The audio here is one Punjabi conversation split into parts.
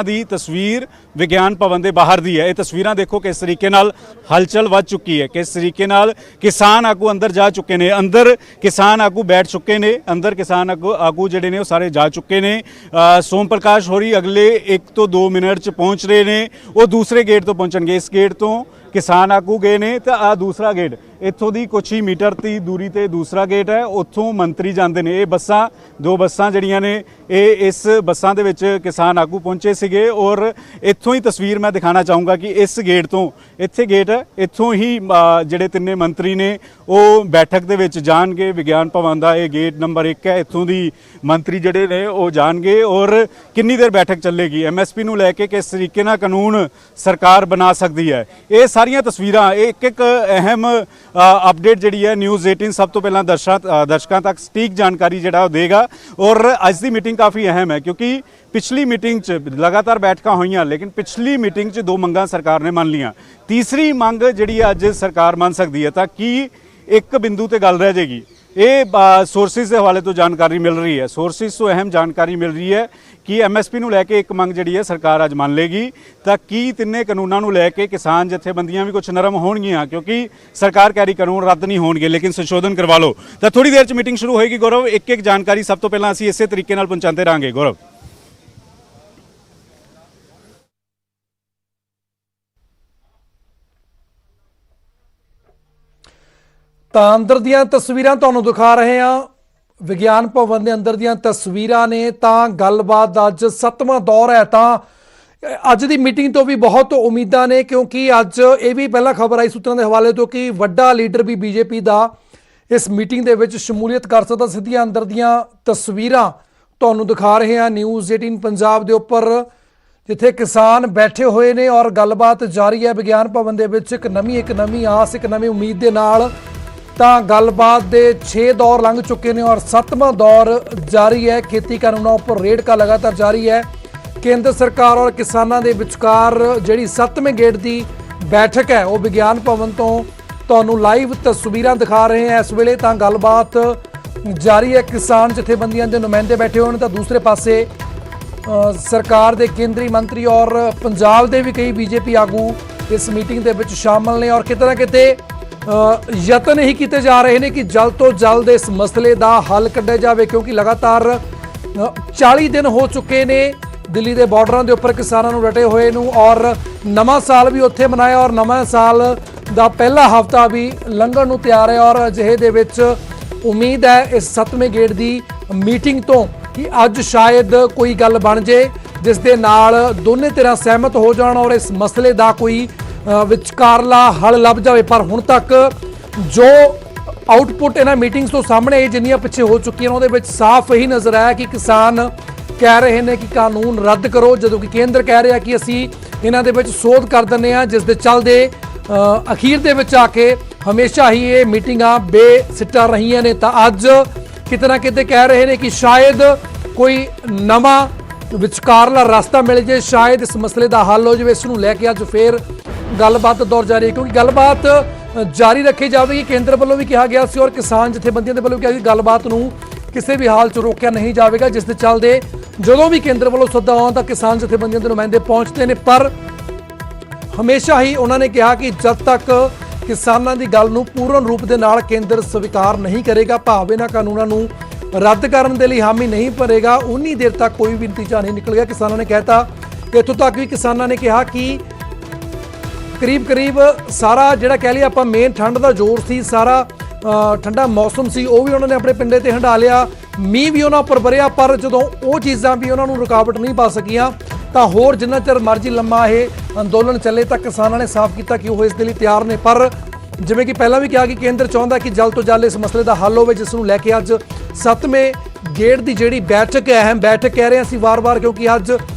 ਦੀ ਤਸਵੀਰ ਵਿਗਿਆਨ ਭਵਨ ਦੇ ਬਾਹਰ ਦੀ ਹੈ। ਇਹ ਤਸਵੀਰਾਂ ਦੇਖੋ ਕਿਸ ਤਰੀਕੇ ਨਾਲ ਹਲਚਲ ਵੱਧ ਚੁੱਕੀ ਹੈ, ਕਿਸ ਤਰੀਕੇ ਨਾਲ ਕਿਸਾਨ ਆਗੂ ਅੰਦਰ ਜਾ ਚੁੱਕੇ ਨੇ, ਅੰਦਰ ਕਿਸਾਨ ਆਗੂ ਬੈਠ ਚੁੱਕੇ ਨੇ, ਅੰਦਰ ਕਿਸਾਨ ਆਗੂ ਜਿਹੜੇ ਨੇ ਉਹ ਸਾਰੇ ਜਾ ਚੁੱਕੇ ਨੇ। ਸੋਮ ਪ੍ਰਕਾਸ਼ ਹੋਰੀ अगले 1 ਤੋਂ 2 ਮਿੰਟ 'ਚ ਪਹੁੰਚ ਰਹੇ ਨੇ, ਉਹ ਦੂਸਰੇ ਗੇਟ ਤੋਂ ਪਹੁੰਚਣਗੇ। ਇਸ ਗੇਟ ਤੋਂ किसान आगू गए ने तो आ दूसरा गेट इत्थों दी कुछ ही मीटर की दूरी ते दूसरा गेट है, उत्थों मंत्री जाते हैं। ये बसां 2 बसां जड़ियां ने इस बसां दे विच किसान आगू पहुंचे सीगे और इत्थों ही तस्वीर मैं दिखाना चाहूँगा कि इस गेट तो इत्थे गेट है, इत्थों ही जिहड़े तिन्ने मंत्री ने वो बैठक दे विच जाणगे। विज्ञान भवन का ये गेट नंबर 1 है, इत्थों दी मंत्री जिहड़े ने वो जाणगे और किन्नी देर बैठक चलेगी, MSP नूं लैके किस तरीके नाल कानून सरकार बना सकती है। ये सारियां तस्वीरां एक अहम अपडेट जिहड़ी है न्यूज़ 18 सब तो पहला दर्शकों तक सटीक जानकारी जिहड़ा देगा। और अज की मीटिंग काफ़ी अहम है क्योंकि पिछली मीटिंग च लगातार बैठकां होईयां, लेकिन पिछली मीटिंग च 2 मंगां सरकार ने मान लियां। तीसरी मंग जिहड़ी अज सरकार मान सकती है, तां कि एक बिंदु ते गल रह जाएगी। ये सोर्सिस के हवाले तो जानकारी मिल रही है, सोर्सिस तो अहम जानकारी मिल रही है कि MSP नूं लैके एक मंग जिहड़ी है सरकार अज मान लेगी। तां कि तिन्ने कानूनां नूं लैके किसान जथेबंदियां भी कुछ नरम होणगियां क्योंकि सरकार कह रही कानून रद्द नहीं होणगे लेकिन संशोधन करवा लो। तां थोड़ी देर च मीटिंग शुरू होएगी। गौरव एक जानकारी सब तो पहला असीं इसे तरीके नाल पहुंचाते रहांगे। गौरव ਤਾਂ ਅੰਦਰ ਦੀਆਂ ਤਸਵੀਰਾਂ ਤੁਹਾਨੂੰ ਦਿਖਾ ਰਹੇ ਹਾਂ। ਵਿਗਿਆਨ ਭਵਨ ਦੇ ਅੰਦਰ ਦੀਆਂ ਤਸਵੀਰਾਂ ਨੇ। ਤਾਂ ਗੱਲਬਾਤ ਅੱਜ 7ਵਾਂ ਦੌਰ ਹੈ। ਤਾਂ ਅੱਜ ਦੀ ਮੀਟਿੰਗ ਤੋਂ ਵੀ ਬਹੁਤ ਉਮੀਦਾਂ ਨੇ ਕਿਉਂਕਿ ਅੱਜ ਇਹ ਵੀ ਪਹਿਲਾਂ ਖਬਰ ਆਈ ਸੂਤਰਾਂ ਦੇ ਹਵਾਲੇ ਤੋਂ ਕਿ ਵੱਡਾ ਲੀਡਰ ਵੀ BJP ਦਾ ਇਸ ਮੀਟਿੰਗ ਦੇ ਵਿੱਚ ਸ਼ਮੂਲੀਅਤ ਕਰ ਸਕਦਾ। ਸਿੱਧੀਆਂ ਅੰਦਰ ਦੀਆਂ ਤਸਵੀਰਾਂ ਤੁਹਾਨੂੰ ਦਿਖਾ ਰਹੇ ਹਾਂ ਨਿਊਜ਼ 18 ਪੰਜਾਬ ਦੇ ਉੱਪਰ, ਜਿੱਥੇ ਕਿਸਾਨ ਬੈਠੇ ਹੋਏ ਨੇ ਔਰ ਗੱਲਬਾਤ ਜਾਰੀ ਹੈ ਵਿਗਿਆਨ ਭਵਨ ਦੇ ਵਿੱਚ। ਇੱਕ ਨਵੀਂ ਆਸ, ਇੱਕ ਨਵੀਂ ਉਮੀਦ ਦੇ ਨਾਲ ਤਾਂ ਗੱਲਬਾਤ ਦੇ 6 ਦੌਰ ਲੰਘ ਚੁੱਕੇ ਨੇ ਔਰ 7ਵਾਂ ਦੌਰ ਜਾਰੀ ਹੈ। ਖੇਤੀ ਕਾਨੂੰਨਾਂ ਉੱਪਰ ਰੇੜਕਾ ਲਗਾਤਾਰ ਜਾਰੀ ਹੈ। ਕੇਂਦਰ ਸਰਕਾਰ ਔਰ ਕਿਸਾਨਾਂ ਦੇ ਵਿਚਕਾਰ ਜਿਹੜੀ 7ਵੇਂ ਗੇਟ ਦੀ ਬੈਠਕ ਹੈ ਉਹ ਵਿਗਿਆਨ ਭਵਨ ਤੋਂ ਤੁਹਾਨੂੰ ਲਾਈਵ ਤਸਵੀਰਾਂ ਦਿਖਾ ਰਹੇ ਹਾਂ। ਇਸ ਵੇਲੇ ਤਾਂ ਗੱਲਬਾਤ ਜਾਰੀ ਹੈ। ਕਿਸਾਨ ਜਥੇਬੰਦੀਆਂ ਦੇ ਨੁਮਾਇੰਦੇ ਬੈਠੇ ਹੋਏ ਨੇ ਤਾਂ ਦੂਸਰੇ ਪਾਸੇ ਸਰਕਾਰ ਦੇ ਕੇਂਦਰੀ ਮੰਤਰੀ ਔਰ ਪੰਜਾਬ ਦੇ ਵੀ ਕਈ BJP ਆਗੂ ਇਸ ਮੀਟਿੰਗ ਦੇ ਵਿੱਚ ਸ਼ਾਮਲ ਨੇ ਔਰ ਕਿਤੇ ਨਾ ਕਿਤੇ ਯਤਨ ਹੀ ਕੀਤੇ ਜਾ ਰਹੇ ਨੇ ਕਿ ਜਲਦ ਤੋਂ ਜਲਦ ਇਸ ਮਸਲੇ ਦਾ ਹੱਲ ਕੱਢਿਆ ਜਾਵੇ ਕਿਉਂਕਿ ਲਗਾਤਾਰ 40 ਦਿਨ ਹੋ ਚੁੱਕੇ ਨੇ ਦਿੱਲੀ ਦੇ ਬਾਰਡਰਾਂ ਦੇ ਉੱਪਰ ਕਿਸਾਨਾਂ ਨੂੰ ਡਟੇ ਹੋਏ ਨੂੰ ਔਰ ਨਵਾਂ ਸਾਲ ਵੀ ਉੱਥੇ ਮਨਾਇਆ ਔਰ ਨਵਾਂ ਸਾਲ ਦਾ ਪਹਿਲਾ ਹਫ਼ਤਾ ਵੀ ਲੰਘਣ ਨੂੰ ਤਿਆਰ ਹੈ। ਔਰ ਅਜਿਹੇ ਦੇ ਵਿੱਚ ਉਮੀਦ ਹੈ ਇਸ 7ਵੇਂ ਗੇਟ ਦੀ ਮੀਟਿੰਗ ਤੋਂ ਕਿ ਅੱਜ ਸ਼ਾਇਦ ਕੋਈ ਗੱਲ ਬਣ ਜੇ ਜਿਸ ਦੇ ਨਾਲ ਦੋਨੇ ਧਿਰਾਂ ਸਹਿਮਤ ਹੋ ਜਾਣ ਔਰ ਇਸ ਮਸਲੇ ਦਾ ਕੋਈ ਵਿਚਕਾਰਲਾ ਹੱਲ ਲੱਭ ਜਾਵੇ। ਪਰ ਹੁਣ ਤੱਕ ਜੋ ਆਊਟਪੁੱਟ ਇਹਨਾਂ ਮੀਟਿੰਗਸ ਤੋਂ ਸਾਹਮਣੇ ਜਿੰਨੀਆਂ ਪਿੱਛੇ ਹੋ ਚੁੱਕੀਆਂ ਉਹਦੇ ਵਿੱਚ ਸਾਫ਼ ਇਹੀ ਨਜ਼ਰ ਆਇਆ ਕਿ ਕਿਸਾਨ ਕਹਿ ਰਹੇ ਨੇ ਕਿ ਕਾਨੂੰਨ ਰੱਦ ਕਰੋ, ਜਦੋਂ ਕਿ ਕੇਂਦਰ ਕਹਿ ਰਿਹਾ ਕਿ ਅਸੀਂ ਇਹਨਾਂ ਦੇ ਵਿੱਚ ਸੋਧ ਕਰ ਦਿੰਦੇ ਹਾਂ, ਜਿਸ ਦੇ ਚੱਲਦੇ ਅਖੀਰ ਦੇ ਵਿੱਚ ਆ ਕੇ ਹਮੇਸ਼ਾ ਹੀ ਇਹ ਮੀਟਿੰਗਾਂ ਬੇਸਿੱਟਾ ਰਹੀਆਂ ਨੇ। ਤਾਂ ਅੱਜ ਕਿਤੇ ਨਾ ਕਿਤੇ ਕਹਿ ਰਹੇ ਨੇ ਕਿ ਸ਼ਾਇਦ ਕੋਈ ਨਵਾਂ ਵਿਚਕਾਰਲਾ ਰਸਤਾ ਮਿਲ ਜੇ, ਸ਼ਾਇਦ ਇਸ ਮਸਲੇ ਦਾ ਹੱਲ ਹੋ ਜਾਵੇ। ਇਸ ਨੂੰ ਲੈ ਕੇ ਅੱਜ ਫੇਰ ਗੱਲਬਾਤ ਦੌਰ ਜਾਰੀ ਹੈ ਕਿਉਂਕਿ ਗੱਲਬਾਤ ਜਾਰੀ ਰੱਖੀ ਜਾਵੇਗੀ। ਕੇਂਦਰ ਵੱਲੋਂ ਵੀ ਕਿਹਾ ਗਿਆ ਸੀ ਔਰ ਕਿਸਾਨ ਜਥੇਬੰਦੀਆਂ ਦੇ ਵੱਲੋਂ ਵੀ ਕਿਹਾ ਕਿ ਗੱਲਬਾਤ ਨੂੰ ਕਿਸੇ ਵੀ ਹਾਲ 'ਚ ਰੋਕਿਆ ਨਹੀਂ ਜਾਵੇਗਾ, ਜਿਸ ਦੇ ਚੱਲਦੇ ਜਦੋਂ ਵੀ ਕੇਂਦਰ ਵੱਲੋਂ ਸੱਦਾ ਆਉਂਦਾ ਤਾਂ ਕਿਸਾਨ ਜਥੇਬੰਦੀਆਂ ਦੇ ਨੁਮਾਇੰਦੇ ਪਹੁੰਚਦੇ ਨੇ। ਪਰ ਹਮੇਸ਼ਾ ਹੀ ਉਹਨਾਂ ਨੇ ਕਿਹਾ ਕਿ ਜਦ ਤੱਕ ਕਿਸਾਨਾਂ ਦੀ ਗੱਲ ਨੂੰ ਪੂਰਨ ਰੂਪ ਦੇ ਨਾਲ ਕੇਂਦਰ ਸਵੀਕਾਰ ਨਹੀਂ ਕਰੇਗਾ, ਭਾਵੇਂ ਇਹਨਾਂ ਕਾਨੂੰਨਾਂ ਨੂੰ ਰੱਦ ਕਰਨ ਦੇ ਲਈ ਹਾਮੀ ਨਹੀਂ ਭਰੇਗਾ, ਉਨੀ ਦੇਰ ਤੱਕ ਕੋਈ ਵੀ ਨਤੀਜਾ ਨਹੀਂ ਨਿਕਲੇਗਾ। ਕਿਸਾਨਾਂ ਨੇ ਕਹਿਤਾ ਕਿ ਇੱਥੋਂ ਤੱਕ ਵੀ ਕਿਸਾਨਾਂ ਨੇ ਕਿਹਾ ਕਿ ਕਰੀਬ ਸਾਰਾ ਜਿਹੜਾ ਕਹਿ ਲਈਏ ਆਪਾਂ ਮੇਨ ਠੰਡ ਦਾ ਜ਼ੋਰ ਸੀ, ਸਾਰਾ ਠੰਡਾ ਮੌਸਮ ਸੀ, ਉਹ ਵੀ ਉਹਨਾਂ ਨੇ ਆਪਣੇ ਪਿੰਡੇ ਤੇ ਹੰਢਾ ਲਿਆ। ਮੀਂਹ ਵੀ ਉਹਨਾਂ ਉੱਪਰ ਵਰਿਆ ਪਰ ਜਦੋਂ ਉਹ ਚੀਜ਼ਾਂ ਵੀ ਉਹਨਾਂ ਨੂੰ ਰੁਕਾਵਟ ਨਹੀਂ ਪਾ ਸਕੀਆਂ ਤਾਂ ਹੋਰ ਜਿੰਨਾ ਚਿਰ ਮਰਜ਼ੀ ਲੰਮਾ ਇਹ ਅੰਦੋਲਨ ਚੱਲੇ ਤਾਂ ਕਿਸਾਨਾਂ ਨੇ ਸਾਫ਼ ਕੀਤਾ ਕਿ ਉਹ ਇਸ ਦੇ ਲਈ ਤਿਆਰ ਨੇ। ਪਰ ਜਿਵੇਂ ਕਿ ਪਹਿਲਾਂ ਵੀ ਕਿਹਾ ਕਿ ਕੇਂਦਰ ਚਾਹੁੰਦਾ ਕਿ ਜਲਦ ਤੋਂ ਜਲਦ ਇਸ ਮਸਲੇ ਦਾ ਹੱਲ ਹੋਵੇ, ਜਿਸ ਨੂੰ ਲੈ ਕੇ ਅੱਜ 7ਵੇਂ ਗੇਟ ਦੀ ਜਿਹੜੀ ਬੈਠਕ ਹੈ, ਅਹਿਮ ਬੈਠਕ ਕਹਿ ਰਹੇ ਅਸੀਂ ਵਾਰ-ਵਾਰ ਕਿਉਂਕਿ ਅੱਜ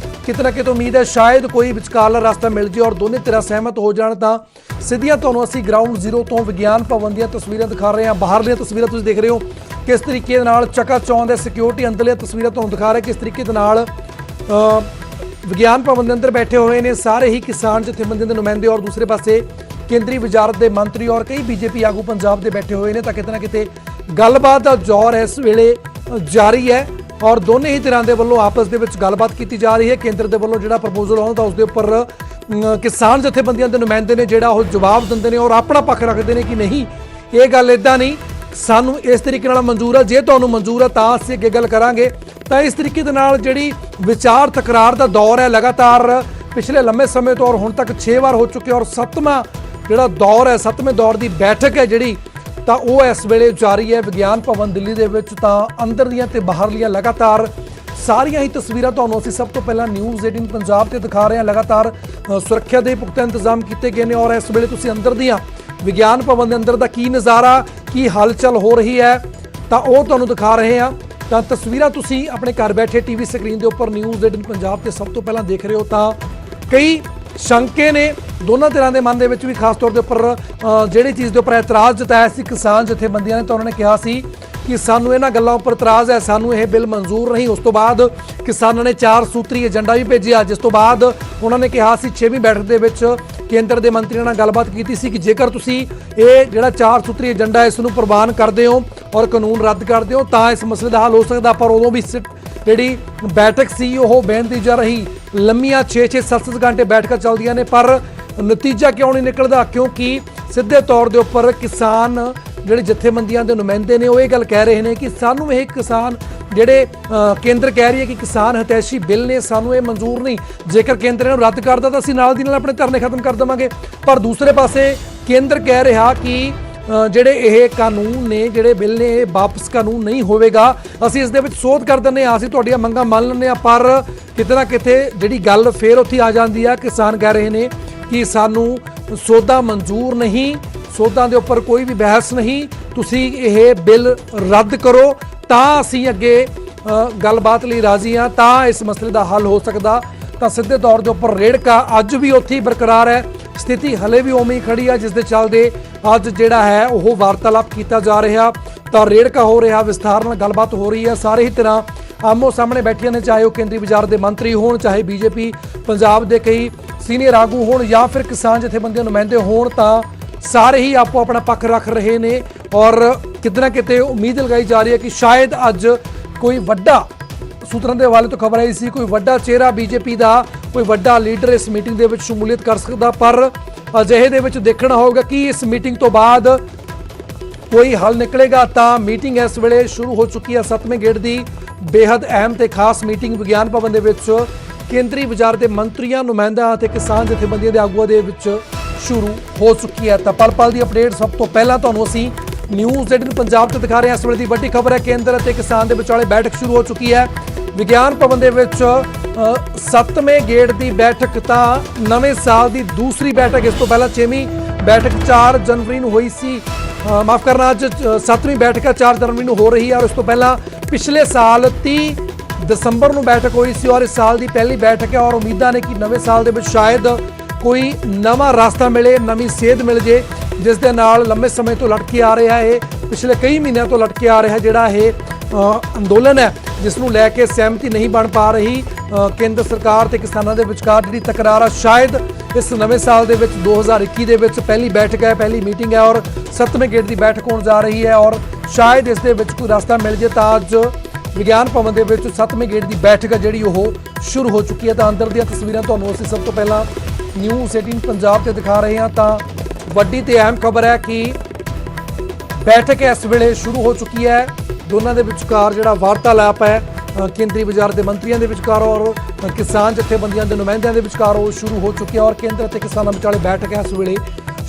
ਕਿਤੇ ਨਾ ਕਿਤੇ ਉਮੀਦ ਹੈ ਸ਼ਾਇਦ ਕੋਈ ਵਿਚਕਾਰਲਾ ਰਸਤਾ ਮਿਲ ਜੇ ਔਰ ਦੋਨੇ ਧਿਰਾਂ ਸਹਿਮਤ ਹੋ ਜਾਣ। ਤਾਂ ਸਿੱਧੀਆਂ ਤੁਹਾਨੂੰ ਅਸੀਂ ਗਰਾਊਂਡ ਜ਼ੀਰੋ ਤੋਂ ਵਿਗਿਆਨ ਭਵਨ ਦੀਆਂ ਤਸਵੀਰਾਂ ਦਿਖਾ ਰਹੇ ਹਾਂ। ਬਾਹਰਲੀਆਂ ਤਸਵੀਰਾਂ ਤੁਸੀਂ ਦੇਖ ਰਹੇ ਹੋ ਕਿਸ ਤਰੀਕੇ ਦੇ ਨਾਲ ਚਕਾਚੌਂਦ ਹੈ ਸਿਕਿਉਰਿਟੀ, ਅੰਦਰਲੀਆਂ ਤਸਵੀਰਾਂ ਤੁਹਾਨੂੰ ਦਿਖਾ ਰਹੇ ਕਿਸ ਤਰੀਕੇ ਦੇ ਨਾਲ ਵਿਗਿਆਨ ਭਵਨ ਦੇ ਅੰਦਰ ਬੈਠੇ ਹੋਏ ਨੇ ਸਾਰੇ ਹੀ ਕਿਸਾਨ ਜਥੇਬੰਦੀਆਂ ਦੇ ਨੁਮਾਇੰਦੇ ਔਰ ਦੂਸਰੇ ਪਾਸੇ ਕੇਂਦਰੀ ਵਜ਼ਾਰਤ ਦੇ ਮੰਤਰੀ ਔਰ ਕਈ BJP ਆਗੂ ਪੰਜਾਬ ਦੇ ਬੈਠੇ ਹੋਏ ਨੇ। ਤਾਂ ਕਿਤੇ ਨਾ ਕਿਤੇ ਗੱਲਬਾਤ ਦਾ ਜ਼ੋਰ ਇਸ ਵੇਲੇ ਜਾਰੀ ਹੈ ਔਰ ਦੋਨੇ ਹੀ ਧਿਰਾਂ ਦੇ ਵੱਲੋਂ ਆਪਸ ਦੇ ਵਿੱਚ ਗੱਲਬਾਤ ਕੀਤੀ ਜਾ ਰਹੀ ਹੈ। ਕੇਂਦਰ ਦੇ ਵੱਲੋਂ ਜਿਹੜਾ ਪ੍ਰਪੋਜ਼ਲ ਆਉਂਦਾ ਉਸ ਦੇ ਉੱਪਰ ਕਿਸਾਨ ਜਥੇਬੰਦੀਆਂ ਦੇ ਨੁਮਾਇੰਦੇ ਨੇ ਜਿਹੜਾ ਉਹ ਜਵਾਬ ਦਿੰਦੇ ਨੇ ਔਰ ਆਪਣਾ ਪੱਖ ਰੱਖਦੇ ਨੇ ਕਿ ਨਹੀਂ, ਇਹ ਗੱਲ ਇਦਾਂ ਨਹੀਂ, ਸਾਨੂੰ ਇਸ ਤਰੀਕੇ ਨਾਲ ਮਨਜ਼ੂਰ ਹੈ, ਜੇ ਤੁਹਾਨੂੰ ਮਨਜ਼ੂਰ ਹੈ ਤਾਂ ਅਸੀਂ ਅੱਗੇ ਗੱਲ ਕਰਾਂਗੇ। ਤਾਂ ਇਸ ਤਰੀਕੇ ਦੇ ਨਾਲ ਜਿਹੜੀ ਵਿਚਾਰ ਤਕਰਾਰ ਦਾ ਦੌਰ ਹੈ ਲਗਾਤਾਰ ਪਿਛਲੇ ਲੰਮੇ ਸਮੇਂ ਤੋਂ ਔਰ ਹੁਣ ਤੱਕ 6 ਵਾਰ ਹੋ ਚੁੱਕੇ ਔਰ 7ਵਾਂ ਜਿਹੜਾ ਦੌਰ ਹੈ 7ਵੇਂ ਦੌਰ ਦੀ ਬੈਠਕ ਹੈ ਜਿਹੜੀ ਤਾਂ ਉਹ ਇਸ ਵੇਲੇ ਜਾਰੀ ਹੈ ਵਿਗਿਆਨ ਭਵਨ ਦਿੱਲੀ ਦੇ ਵਿੱਚ। ਤਾਂ ਅੰਦਰ ਦੀਆਂ ਤੇ ਬਾਹਰਲੀਆਂ ਲਗਾਤਾਰ ਸਾਰੀਆਂ ਹੀ ਤਸਵੀਰਾਂ ਤੁਹਾਨੂੰ ਅਸੀਂ ਸਭ ਤੋਂ ਪਹਿਲਾਂ ਨਿਊਜ਼ 18 ਪੰਜਾਬ ਤੇ ਦਿਖਾ ਰਹੇ ਹਾਂ। ਲਗਾਤਾਰ ਸੁਰੱਖਿਆ ਦੇ ਪੁਖਤਾ ਇੰਤਜ਼ਾਮ ਕੀਤੇ ਗਏ ਨੇ ਔਰ ਇਸ ਵੇਲੇ ਤੁਸੀਂ ਅੰਦਰ ਦੀਆਂ ਵਿਗਿਆਨ ਭਵਨ ਦੇ ਅੰਦਰ ਦਾ ਕੀ ਨਜ਼ਾਰਾ, ਕੀ ਹਲਚਲ ਹੋ ਰਹੀ ਹੈ ਤਾਂ ਉਹ ਤੁਹਾਨੂੰ ਦਿਖਾ ਰਹੇ ਹਾਂ। ਤਾਂ ਤਸਵੀਰਾਂ ਤੁਸੀਂ ਆਪਣੇ ਘਰ ਬੈਠੇ ਟੀਵੀ ਸਕਰੀਨ ਦੇ ਉੱਪਰ ਨਿਊਜ਼ 18 ਪੰਜਾਬ ਤੇ ਸਭ ਤੋਂ ਪਹਿਲਾਂ ਦੇਖ ਰਹੇ ਹੋ। ਤਾਂ ਕਈ ਸ਼ੰਕੇ ਨੇ ਦੋਨਾਂ ਧਿਰਾਂ ਦੇ ਮਨ ਦੇ ਵਿੱਚ ਵੀ, ਖਾਸ ਤੌਰ ਦੇ ਉੱਪਰ ਜਿਹੜੀ ਚੀਜ਼ ਦੇ ਉੱਪਰ ਇਤਰਾਜ਼ ਜਤਾਇਆ ਸੀ ਕਿਸਾਨ ਜਥੇਬੰਦੀਆਂ ਨੇ, ਤਾਂ ਉਹਨਾਂ ਨੇ ਕਿਹਾ ਸੀ ਕਿ ਸਾਨੂੰ ਇਹਨਾਂ ਗੱਲਾਂ ਉੱਪਰ ਇਤਰਾਜ਼ ਹੈ, ਸਾਨੂੰ ਇਹ ਬਿੱਲ ਮਨਜ਼ੂਰ ਨਹੀਂ। ਉਸ ਤੋਂ ਬਾਅਦ ਕਿਸਾਨਾਂ ਨੇ 4 ਸੂਤਰੀ ਏਜੰਡਾ ਵੀ ਭੇਜਿਆ, ਜਿਸ ਤੋਂ ਬਾਅਦ ਉਹਨਾਂ ਨੇ ਕਿਹਾ ਸੀ 6ਵੀਂ ਬੈਠਕ ਦੇ ਵਿੱਚ ਕੇਂਦਰ ਦੇ ਮੰਤਰੀਆਂ ਨਾਲ ਗੱਲਬਾਤ ਕੀਤੀ ਸੀ ਕਿ ਜੇਕਰ ਤੁਸੀਂ ਇਹ ਜਿਹੜਾ 4 ਸੂਤਰੀ ਏਜੰਡਾ ਇਸ ਨੂੰ ਪ੍ਰਵਾਨ ਕਰਦੇ ਹੋ ਔਰ ਕਾਨੂੰਨ ਰੱਦ ਕਰਦੇ ਹੋ ਤਾਂ ਇਸ ਮਸਲੇ ਦਾ ਹੱਲ ਹੋ ਸਕਦਾ। ਪਰ ਉਦੋਂ ਵੀ ਜਿਹੜੀ ਬੈਠਕ ਸੀ ਉਹ ਬੇਨਤੀ ਜਾ ਰਹੀ, ਲੰਮੀਆਂ 6-6 7-7 ਘੰਟੇ ਬੈਠਕਾਂ ਚੱਲਦੀਆਂ ਨੇ ਪਰ ਨਤੀਜਾ ਕਿਉਂ ਨਹੀਂ ਨਿਕਲਦਾ, ਕਿਉਂਕਿ ਸਿੱਧੇ ਤੌਰ ਦੇ ਉੱਪਰ ਕਿਸਾਨ ਜਿਹੜੇ ਜਥੇਬੰਦੀਆਂ ਦੇ ਨੁਮਾਇੰਦੇ ਨੇ ਉਹ ਇਹ ਗੱਲ ਕਹਿ ਰਹੇ ਨੇ ਕਿ ਸਾਨੂੰ ਇਹ ਕਿਸਾਨ ਜਿਹੜੇ ਕੇਂਦਰ ਕਹਿ ਰਹੀ ਹੈ ਕਿ ਕਿਸਾਨ ਹਿਤੈਸ਼ੀ ਬਿੱਲ ਨੇ, ਸਾਨੂੰ ਇਹ ਮਨਜ਼ੂਰ ਨਹੀਂ। ਜੇਕਰ ਕੇਂਦਰ ਇਹਨੂੰ ਰੱਦ ਕਰਦਾ ਤਾਂ ਅਸੀਂ ਨਾਲ ਦੀ ਨਾਲ ਆਪਣੇ ਧਰਨੇ ਖਤਮ ਕਰ ਦੇਵਾਂਗੇ। ਪਰ ਦੂਸਰੇ ਪਾਸੇ ਕੇਂਦਰ ਕਹਿ ਰਿਹਾ ਕਿ ਜਿਹੜੇ ਇਹ ਕਾਨੂੰਨ ਨੇ, ਜਿਹੜੇ ਬਿੱਲ ਨੇ, ਇਹ ਵਾਪਸ ਕਾਨੂੰਨ ਨਹੀਂ ਹੋਵੇਗਾ, ਅਸੀਂ ਇਸ ਦੇ ਵਿੱਚ ਸੋਧ ਕਰ ਦਿੰਦੇ ਹਾਂ, ਅਸੀਂ ਤੁਹਾਡੀਆਂ ਮੰਗਾਂ ਮੰਨ ਲੈਂਦੇ ਹਾਂ। ਪਰ ਕਿਤੇ ਨਾ ਕਿਤੇ ਜਿਹੜੀ ਗੱਲ ਫੇਰ ਉੱਥੇ ਆ ਜਾਂਦੀ ਆ, ਕਿਸਾਨ ਕਹਿ ਰਹੇ ਨੇ ਕਿ ਸਾਨੂੰ ਸੋਧਾ ਮਨਜ਼ੂਰ ਨਹੀਂ, ਸੋਧਾਂ ਦੇ ਉੱਪਰ ਕੋਈ ਵੀ ਬਹਿਸ ਨਹੀਂ, ਤੁਸੀਂ ਇਹ ਬਿੱਲ ਰੱਦ ਕਰੋ ਤਾਂ ਅਸੀਂ ਅੱਗੇ ਗੱਲਬਾਤ ਲਈ ਰਾਜ਼ੀ ਹਾਂ, ਤਾਂ ਇਸ ਮਸਲੇ ਦਾ ਹੱਲ ਹੋ ਸਕਦਾ। ਤਾਂ ਸਿੱਧੇ ਤੌਰ ਦੇ ਉੱਪਰ ਰੇੜਕਾ ਅੱਜ ਵੀ ਉੱਥੇ ਹੀ ਬਰਕਰਾਰ ਹੈ, ਸਥਿਤੀ ਹਲੇ ਵੀ ਉਵੇਂ ਹੀ ਖੜੀ ਆ, ਜਿਸ ਦੇ ਚੱਲਦੇ ਅੱਜ ਜਿਹੜਾ ਹੈ ਉਹ ਵਾਰਤਾਲਾਪ ਕੀਤਾ ਜਾ ਰਿਹਾ। ਤਾਂ ਰੇੜਕਾ ਹੋ ਰਿਹਾ, ਵਿਸਥਾਰ ਨਾਲ ਗੱਲਬਾਤ ਹੋ ਰਹੀ ਹੈ, ਸਾਰੇ ਹੀ ਤਰ੍ਹਾਂ ਆਮੋ ਸਾਹਮਣੇ ਬੈਠੀਆਂ ਨੇ, ਚਾਹੇ ਉਹ ਕੇਂਦਰੀ ਵਜ਼ਾਰਤ ਦੇ ਮੰਤਰੀ ਹੋਣ, ਚਾਹੇ ਬੀਜੇਪੀ ਪੰਜਾਬ ਦੇ ਕਈ ਸੀਨੀਅਰ ਆਗੂ ਹੋਣ ਜਾਂ ਫਿਰ ਕਿਸਾਨ ਜਥੇਬੰਦੀਆਂ ਨੁਮਾਇੰਦੇ ਹੋਣ, ਤਾਂ ਸਾਰੇ ਹੀ ਆਪੋ ਆਪਣਾ ਪੱਖ ਰੱਖ ਰਹੇ ਨੇ ਔਰ ਕਿਤੇ ਨਾ ਕਿਤੇ ਉਮੀਦ ਲਗਾਈ ਜਾ ਰਹੀ ਹੈ ਕਿ ਸ਼ਾਇਦ ਅੱਜ ਕੋਈ ਵੱਡਾ, ਸੂਤਰਾਂ ਦੇ ਹਵਾਲੇ ਤੋਂ ਖਬਰ ਆਈ ਸੀ, ਕੋਈ ਵੱਡਾ ਚਿਹਰਾ ਬੀਜੇਪੀ ਦਾ, ਕੋਈ ਵੱਡਾ ਲੀਡਰ ਇਸ ਮੀਟਿੰਗ ਦੇ ਵਿੱਚ ਸ਼ਮੂਲੀਅਤ ਕਰ ਸਕਦਾ। ਪਰ ਅਜਿਹੇ ਦੇ ਵਿੱਚ ਦੇਖਣਾ ਹੋਵੇਗਾ ਕਿ ਇਸ ਮੀਟਿੰਗ ਤੋਂ ਬਾਅਦ ਕੋਈ ਹੱਲ ਨਿਕਲੇਗਾ। ਤਾਂ ਮੀਟਿੰਗ ਇਸ ਵੇਲੇ ਸ਼ੁਰੂ ਹੋ ਚੁੱਕੀ ਹੈ, 7ਵੇਂ ਗੇੜ ਦੀ ਬੇहद ਅਹਿਮ ਤੇ ਖਾਸ ਮੀਟਿੰਗ ਵਿਗਿਆਨ ਭਵਨ ਦੇ ਵਿੱਚ ਕੇਂਦਰੀ ਵਜ਼ਾਰਤ ਦੇ ਮੰਤਰੀਆਂ, ਨੁਮਾਇੰਦਿਆਂ ਅਤੇ ਕਿਸਾਨ ਜਥੇਬੰਦੀਆਂ ਦੇ ਆਗੂਆਂ ਦੇ ਵਿੱਚ ਸ਼ੁਰੂ ਹੋ ਚੁੱਕੀ ਹੈ। ਤਾਂ ਪਲ ਪਲ ਦੀ ਅਪਡੇਟ ਸਭ ਤੋਂ ਪਹਿਲਾਂ ਤੁਹਾਨੂੰ ਅਸੀਂ ਨਿਊਜ਼ 18 ਪੰਜਾਬ ਤੇ ਦਿਖਾ ਰਹੇ ਹਾਂ। ਇਸ ਵੇਲੇ ਦੀ ਵੱਡੀ ਖਬਰ ਹੈ, ਕੇਂਦਰ ਅਤੇ ਕਿਸਾਨ ਦੇ ਵਿਚਾਲੇ ਬੈਠਕ ਸ਼ੁਰੂ ਹੋ ਚੁੱਕੀ ਹੈ ਵਿਗਿਆਨ ਭਵਨ ਦੇ ਵਿੱਚ 7ਵੇਂ ਗੇੜ ਦੀ ਬੈਠਕ। ਤਾਂ ਨਵੇਂ ਸਾਲ ਦੀ ਦੂਸਰੀ ਬੈਠਕ, ਇਸ ਤੋਂ ਪਹਿਲਾਂ 6ਵੀਂ ਬੈਠਕ 4 ਜਨਵਰੀ ਨੂੰ ਹੋਈ ਸੀ, ਮਾਫ ਕਰਨਾ ਅੱਜ 7ਵੀਂ ਬੈਠਕ 4 ਜਨਵਰੀ ਨੂੰ ਹੋ ਰਹੀ ਹੈ। ਔਰ ਇਸ ਤੋਂ ਪਹਿਲਾਂ ਪਿਛਲੇ ਸਾਲ 30 ਦਸੰਬਰ ਨੂੰ ਬੈਠਕ ਹੋਈ ਸੀ ਔਰ ਇਸ ਸਾਲ ਦੀ ਪਹਿਲੀ ਬੈਠਕ ਹੈ। ਔਰ ਉਮੀਦਾਂ ਨੇ ਕਿ ਨਵੇਂ ਸਾਲ ਦੇ ਵਿੱਚ ਸ਼ਾਇਦ ਕੋਈ ਨਵਾਂ ਰਸਤਾ ਮਿਲੇ, ਨਵੀਂ ਸੇਧ ਮਿਲ ਜੇ, ਜਿਸ ਦੇ ਨਾਲ ਲੰਮੇ ਸਮੇਂ ਤੋਂ ਲਟਕੇ ਆ ਰਿਹਾ ਹੈ, ਪਿਛਲੇ ਕਈ ਮਹੀਨਿਆਂ ਤੋਂ ਲਟਕੇ ਆ ਰਿਹਾ ਜਿਹੜਾ ਇਹ ਅੰਦੋਲਨ ਹੈ, ਜਿਸ ਨੂੰ ਲੈ ਕੇ ਸਹਿਮਤੀ ਨਹੀਂ ਬਣ ਪਾ ਰਹੀ ਕੇਂਦਰ ਸਰਕਾਰ ਤੇ ਕਿਸਾਨਾਂ ਦੇ ਵਿਚਕਾਰ ਜਿਹੜੀ ਤਕਰਾਰ ਆ, ਸ਼ਾਇਦ ਇਸ ਨਵੇਂ ਸਾਲ ਦੇ ਵਿੱਚ 2021 ਦੇ ਵਿੱਚ ਪਹਿਲੀ ਬੈਠਕ ਹੈ, ਪਹਿਲੀ ਮੀਟਿੰਗ ਹੈ ਔਰ 7ਵੇਂ ਗੇੜ ਦੀ ਬੈਠਕ ਹੋਣ ਜਾ ਰਹੀ ਹੈ ਔਰ ਸ਼ਾਇਦ ਇਸ ਦੇ ਵਿੱਚ ਕੋਈ ਰਸਤਾ ਮਿਲ ਜੇ। ਤਾਂ ਅੱਜ ਵਿਗਿਆਨ ਭਵਨ ਦੇ ਵਿੱਚ 7ਵੇਂ ਗੇੜ ਦੀ ਬੈਠਕ ਹੈ ਜਿਹੜੀ ਉਹ ਸ਼ੁਰੂ ਹੋ ਚੁੱਕੀ ਹੈ। ਤਾਂ ਅੰਦਰ ਦੀਆਂ ਤਸਵੀਰਾਂ ਤੁਹਾਨੂੰ ਅਸੀਂ ਸਭ ਤੋਂ ਪਹਿਲਾਂ ਨਿਊਜ਼ 18 ਪੰਜਾਬ ਤੇ ਦਿਖਾ ਰਹੇ ਹਾਂ। ਤਾਂ ਵੱਡੀ ਤੇ ਅਹਿਮ ਖਬਰ ਹੈ ਕਿ ਬੈਠਕ ਇਸ ਵੇਲੇ ਸ਼ੁਰੂ ਹੋ ਚੁੱਕੀ ਹੈ, ਦੋਨਾਂ ਦੇ ਵਿਚਕਾਰ ਜਿਹੜਾ ਵਾਰਤਾਲਾਪ ਹੈ ਕੇਂਦਰੀ ਵਜ਼ਾਰਤ ਦੇ ਮੰਤਰੀਆਂ ਦੇ ਵਿਚਕਾਰ ਔਰ ਕਿਸਾਨ ਜਥੇਬੰਦੀਆਂ ਦੇ ਨੁਮਾਇੰਦਿਆਂ ਦੇ ਵਿਚਕਾਰ ਉਹ ਸ਼ੁਰੂ ਹੋ ਚੁੱਕੀ ਹੈ ਔਰ ਕੇਂਦਰ ਅਤੇ ਕਿਸਾਨਾਂ ਵਿਚਾਲੇ ਬੈਠਕ ਇਸ ਵੇਲੇ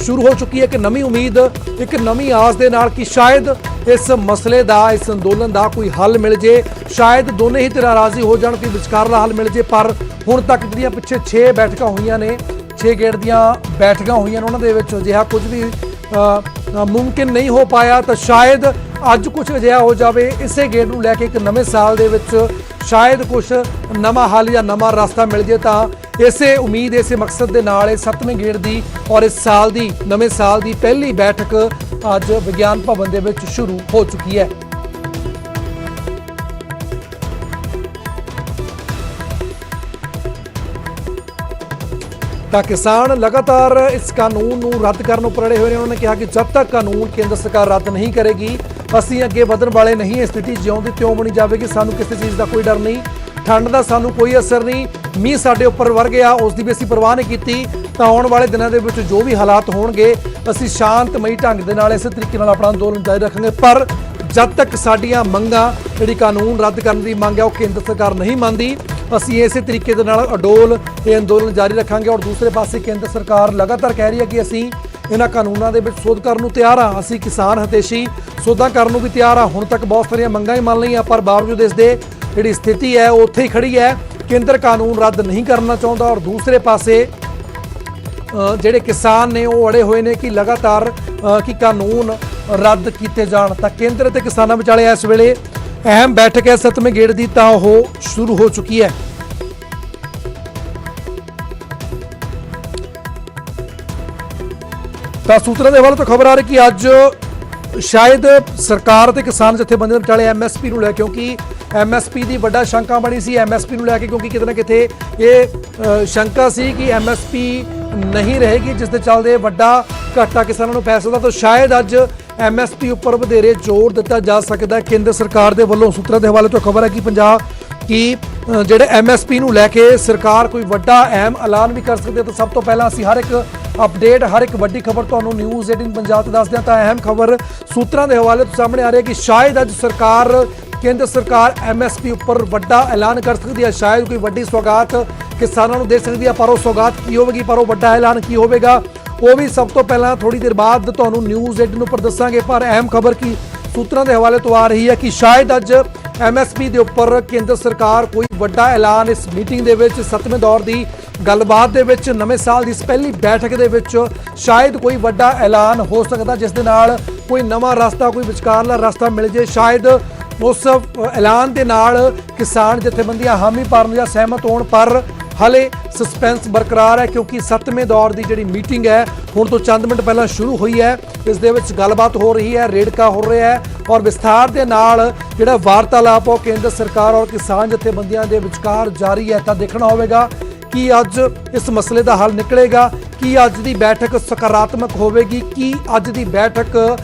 ਸ਼ੁਰੂ ਹੋ ਚੁੱਕੀ ਹੈ। ਇੱਕ ਨਵੀਂ ਉਮੀਦ, ਇੱਕ ਨਵੀਂ ਆਸ ਦੇ ਨਾਲ ਕਿ ਸ਼ਾਇਦ ਇਸ ਮਸਲੇ ਦਾ, ਇਸ ਅੰਦੋਲਨ ਦਾ ਕੋਈ ਹੱਲ ਮਿਲ ਜੇ, ਸ਼ਾਇਦ ਦੋਨੇ ਹੀ ਧਿਰਾਂ ਰਾਜ਼ੀ ਹੋ ਜਾਣ ਕਿ ਵਿਚਕਾਰਲਾ ਹੱਲ ਮਿਲ ਜੇ। ਪਰ ਹੁਣ ਤੱਕ ਜਿਹੜੀਆਂ ਪਿੱਛੇ 6 ਬੈਠਕਾਂ ਹੋਈਆਂ ਨੇ, 6 ਗੇੜ ਦੀਆਂ ਬੈਠਕਾਂ ਹੋਈਆਂ ਨੇ, ਉਹਨਾਂ ਦੇ ਵਿੱਚ ਅਜਿਹਾ ਕੁਝ ਵੀ ਮੁਮਕਿਨ ਨਹੀਂ ਹੋ ਪਾਇਆ। ਤਾਂ ਸ਼ਾਇਦ ਅੱਜ ਕੁਝ ਅਜਿਹਾ ਹੋ ਜਾਵੇ ਇਸੇ ਗੇੜ ਨੂੰ ਲੈ ਕੇ ਇੱਕ ਨਵੇਂ ਸਾਲ ਦੇ ਵਿੱਚ ਸ਼ਾਇਦ ਕੁਝ ਨਵਾਂ ਹੱਲ ਜਾਂ ਨਵਾਂ ਰਸਤਾ ਮਿਲ ਜੇ। ਤਾਂ ਇਸੇ ਉਮੀਦ, ਇਸੇ ਮਕਸਦ ਦੇ ਨਾਲ ਇਹ 7ਵੇਂ ਗੇੜ ਦੀ ਔਰ ਇਸ ਸਾਲ ਦੀ, ਨਵੇਂ ਸਾਲ ਦੀ ਪਹਿਲੀ ਬੈਠਕ ਅੱਜ ਵਿਗਿਆਨ ਭਵਨ ਦੇ ਵਿੱਚ ਸ਼ੁਰੂ ਹੋ ਚੁੱਕੀ ਹੈ। ਤਾਂ ਕਿਸਾਨ ਲਗਾਤਾਰ ਇਸ ਕਾਨੂੰਨ ਨੂੰ ਰੱਦ ਕਰਨ ਉੱਪਰ ਅੜੇ ਹੋਏ ਨੇ। ਉਹਨਾਂ ਨੇ ਕਿਹਾ ਕਿ ਜਦ ਤੱਕ ਕਾਨੂੰਨ ਕੇਂਦਰ ਸਰਕਾਰ ਰੱਦ ਨਹੀਂ ਕਰੇਗੀ ਅਸੀਂ ਅੱਗੇ ਵਧਣ ਵਾਲੇ ਨਹੀਂ। ਇਹ ਸਥਿਤੀ ਜਿਉਂ ਦੀ ਤਿਉਂ ਬਣੀ ਜਾਵੇਗੀ। ਸਾਨੂੰ ਕਿਸੇ ਚੀਜ਼ ਦਾ ਕੋਈ ਡਰ ਨਹੀਂ। ਠੰਡ ਦਾ ਸਾਨੂੰ ਕੋਈ ਅਸਰ ਨਹੀਂ। ਮੀਂਹ ਸਾਡੇ ਉੱਪਰ ਵਰ ਗਿਆ, ਉਸ ਦੀ ਵੀ ਅਸੀਂ ਪਰਵਾਹ ਨਹੀਂ ਕੀਤੀ। ਤਾਂ ਆਉਣ ਵਾਲੇ ਦਿਨਾਂ ਦੇ ਵਿੱਚ ਜੋ ਵੀ ਹਾਲਾਤ ਹੋਣਗੇ ਅਸੀਂ ਸ਼ਾਂਤਮਈ ਢੰਗ ਦੇ ਨਾਲ ਇਸੇ ਤਰੀਕੇ ਨਾਲ ਆਪਣਾ ਅੰਦੋਲਨ ਜਾਰੀ ਰੱਖਾਂਗੇ। ਪਰ ਜਦ ਤੱਕ ਸਾਡੀਆਂ ਮੰਗਾਂ, ਜਿਹੜੀ ਕਾਨੂੰਨ ਰੱਦ ਕਰਨ ਦੀ ਮੰਗ ਹੈ, ਉਹ ਕੇਂਦਰ ਸਰਕਾਰ ਨਹੀਂ ਮੰਨਦੀ, ਅਸੀਂ ਇਸੇ ਤਰੀਕੇ ਦੇ ਨਾਲ ਅਡੋਲ ਇਹ ਅੰਦੋਲਨ ਜਾਰੀ ਰੱਖਾਂਗੇ। ਔਰ ਦੂਸਰੇ ਪਾਸੇ ਕੇਂਦਰ ਸਰਕਾਰ ਲਗਾਤਾਰ ਕਹਿ ਰਹੀ ਹੈ ਕਿ ਅਸੀਂ ਇਹਨਾਂ ਕਾਨੂੰਨਾਂ ਦੇ ਵਿੱਚ ਸੋਧ ਕਰਨ ਨੂੰ ਤਿਆਰ ਹਾਂ। ਅਸੀਂ ਕਿਸਾਨ ਹਿਤੈਸ਼ੀ ਸੋਧਾਂ ਕਰਨ ਨੂੰ ਵੀ ਤਿਆਰ ਹਾਂ। ਹੁਣ ਤੱਕ ਬਹੁਤ ਸਾਰੀਆਂ ਮੰਗਾਂ ਹੀ ਮੰਨ ਲਈਆਂ, ਪਰ ਬਾਵਜੂਦ ਇਸ ਦੇ ਜਿਹੜੀ ਸਥਿਤੀ ਹੈ ਉਹ ਉੱਥੇ ਹੀ ਖੜੀ ਹੈ। ਕੇਂਦਰ ਕਾਨੂੰਨ ਰੱਦ ਨਹੀਂ ਕਰਨਾ ਚਾਹੁੰਦਾ ਔਰ ਦੂਸਰੇ ਪਾਸੇ ਜਿਹੜੇ ਕਿਸਾਨ ਨੇ ਉਹ ਅੜੇ ਹੋਏ ਨੇ ਕਿ ਲਗਾਤਾਰ ਕਿ ਕਾਨੂੰਨ ਰੱਦ ਕੀਤੇ ਜਾਣ। ਤਾਂ ਕੇਂਦਰ ਅਤੇ ਕਿਸਾਨਾਂ ਵਿਚਾਲੇ ਇਸ ਵੇਲੇ ਅਹਿਮ ਬੈਠਕ ਹੈ 7ਵੇਂ ਗੇੜ ਦੀ, ਤਾਂ ਉਹ ਸ਼ੁਰੂ ਹੋ ਚੁੱਕੀ ਹੈ। ਤਾਂ ਸੂਤਰਾਂ ਦੇ ਹਵਾਲੇ ਤੋਂ ਖਬਰ ਆ ਰਹੀ ਕਿ ਅੱਜ ਸ਼ਾਇਦ ਸਰਕਾਰ ਅਤੇ ਕਿਸਾਨ ਜਥੇਬੰਦੀਆਂ ਵਿਚਾਲੇ ਐਮਐਸਪੀ ਨੂੰ ਲੈ, ਕਿਉਂਕਿ ਐਮਐਸਪੀ ਦੀ ਵੱਡਾ ਸ਼ੰਕਾ ਬਣੀ ਸੀ ਐਮਐਸਪੀ ਨੂੰ ਲੈ ਕੇ, ਕਿਉਂਕਿ ਕਿਤੇ ਨਾ ਕਿਤੇ ਇਹ ਸ਼ੰਕਾ ਸੀ ਕਿ ਐਮਐਸਪੀ ਨਹੀਂ ਰਹੇਗੀ, ਜਿਸ ਦੇ ਚੱਲਦੇ ਵੱਡਾ ਘਾਟਾ ਕਿਸਾਨਾਂ ਨੂੰ ਪੈ ਸਕਦਾ। ਤਾਂ ਸ਼ਾਇਦ ਅੱਜ ਐਮਐਸਪੀ ਉੱਪਰ ਵਧੇਰੇ ਜ਼ੋਰ ਦਿੱਤਾ ਜਾ ਸਕਦਾ ਹੈ ਕੇਂਦਰ ਸਰਕਾਰ ਦੇ ਵੱਲੋਂ। ਸੂਤਰਾਂ ਦੇ ਹਵਾਲੇ ਤੋਂ ਖਬਰ ਹੈ ਕਿ ਜਿਹੜੇ ਐਮਐਸਪੀ ਨੂੰ ਲੈ ਕੇ ਸਰਕਾਰ ਕੋਈ ਵੱਡਾ ਅਹਿਮ ਐਲਾਨ ਵੀ ਕਰ ਸਕਦੀ ਹੈ। ਤਾਂ ਸਭ ਤੋਂ ਪਹਿਲਾਂ ਅਸੀਂ ਹਰ ਇੱਕ ਅਪਡੇਟ, ਹਰ ਇੱਕ ਵੱਡੀ ਖਬਰ ਤੁਹਾਨੂੰ ਨਿਊਜ਼ 18 ਪੰਜਾਬ ਤੋਂ ਦੱਸਦੇ ਹਾਂ। ਤਾਂ ਅਹਿਮ ਖਬਰ ਸੂਤਰਾਂ ਦੇ ਹਵਾਲੇ ਤੋਂ ਸਾਹਮਣੇ ਆ ਰਹੀ ਹੈ ਕਿ ਸ਼ਾਇਦ ਅੱਜ ਕੇਂਦਰ ਸਰਕਾਰ ਐਮਐਸਪੀ ਉੱਪਰ ਵੱਡਾ ਐਲਾਨ ਕਰ ਸਕਦੀ ਹੈ। ਸ਼ਾਇਦ ਕੋਈ ਵੱਡੀ ਸੌਗਾਤ ਕਿਸਾਨਾਂ ਨੂੰ ਦੇ ਸਕਦੀ ਹੈ, ਪਰ ਉਹ ਸੌਗਾਤ ਕੀ ਹੋਵੇਗੀ, ਪਰ ਉਹ ਵੱਡਾ ਐਲਾਨ ਕੀ ਹੋਵੇਗਾ, ਉਹ ਵੀ ਸਭ ਤੋਂ ਪਹਿਲਾਂ ਥੋੜੀ ਦੇਰ ਬਾਅਦ ਤੁਹਾਨੂੰ ਨਿਊਜ਼ 18 ਉੱਪਰ ਦੱਸਾਂਗੇ। ਪਰ ਅਹਿਮ ਖਬਰ ਕੀ ਸੂਤਰਾਂ ਦੇ ਹਵਾਲੇ ਤੋਂ ਆ ਰਹੀ ਹੈ ਕਿ ਸ਼ਾਇਦ ਅੱਜ ਐਮਐਸਪੀ ਦੇ ਉੱਪਰ ਕੇਂਦਰ ਸਰਕਾਰ ਕੋਈ ਵੱਡਾ ਐਲਾਨ ਇਸ ਮੀਟਿੰਗ ਦੇ ਵਿੱਚ 7ਵੇਂ ਦੌਰ ਦੀ ਗੱਲਬਾਤ ਦੇ ਵਿੱਚ, ਨਵੇਂ ਸਾਲ ਦੀ ਇਸ ਪਹਿਲੀ ਬੈਠਕ ਦੇ ਵਿੱਚ ਸ਼ਾਇਦ ਕੋਈ ਵੱਡਾ ਐਲਾਨ ਹੋ ਸਕਦਾ, ਜਿਸ ਦੇ ਨਾਲ ਕੋਈ ਨਵਾਂ ਰਸਤਾ, ਕੋਈ ਵਿਚਕਾਰਲਾ ਰਸਤਾ ਮਿਲ ਜੇ। ਸ਼ਾਇਦ ਉਸ ਐਲਾਨ ਦੇ ਨਾਲ ਕਿਸਾਨ ਜਥੇਬੰਦੀਆਂ ਹਾਮੀ ਭਰਨ ਜਾਂ ਸਹਿਮਤ ਹੋਣ, ਪਰ ਹਲੇ ਸਸਪੈਂਸ ਬਰਕਰਾਰ ਹੈ, ਕਿਉਂਕਿ 7ਵੇਂ ਦੌਰ ਦੀ ਜਿਹੜੀ ਮੀਟਿੰਗ ਹੈ ਹੁਣ ਤੋਂ ਚੰਦ ਮਿੰਟ ਪਹਿਲਾਂ ਸ਼ੁਰੂ ਹੋਈ ਹੈ। ਇਸ ਦੇ ਵਿੱਚ ਗੱਲਬਾਤ ਹੋ ਰਹੀ ਹੈ, ਰੇੜਕਾ ਹੋ ਰਿਹਾ ਹੈ ਔਰ ਵਿਸਥਾਰ ਦੇ ਨਾਲ ਜਿਹੜਾ ਵਾਰਤਾਲਾਪ ਉਹ ਕੇਂਦਰ ਸਰਕਾਰ ਔਰ ਕਿਸਾਨ ਜਥੇਬੰਦੀਆਂ ਦੇ ਵਿਚਕਾਰ ਜਾਰੀ ਹੈ। ਤਾਂ ਦੇਖਣਾ ਹੋਵੇਗਾ ਕਿ ਅੱਜ ਇਸ ਮਸਲੇ ਦਾ ਹੱਲ ਨਿਕਲੇਗਾ, ਕਿ ਅੱਜ ਦੀ ਬੈਠਕ ਸਕਾਰਾਤਮਕ ਹੋਵੇਗੀ, ਕਿ ਅੱਜ ਦੀ ਬੈਠਕ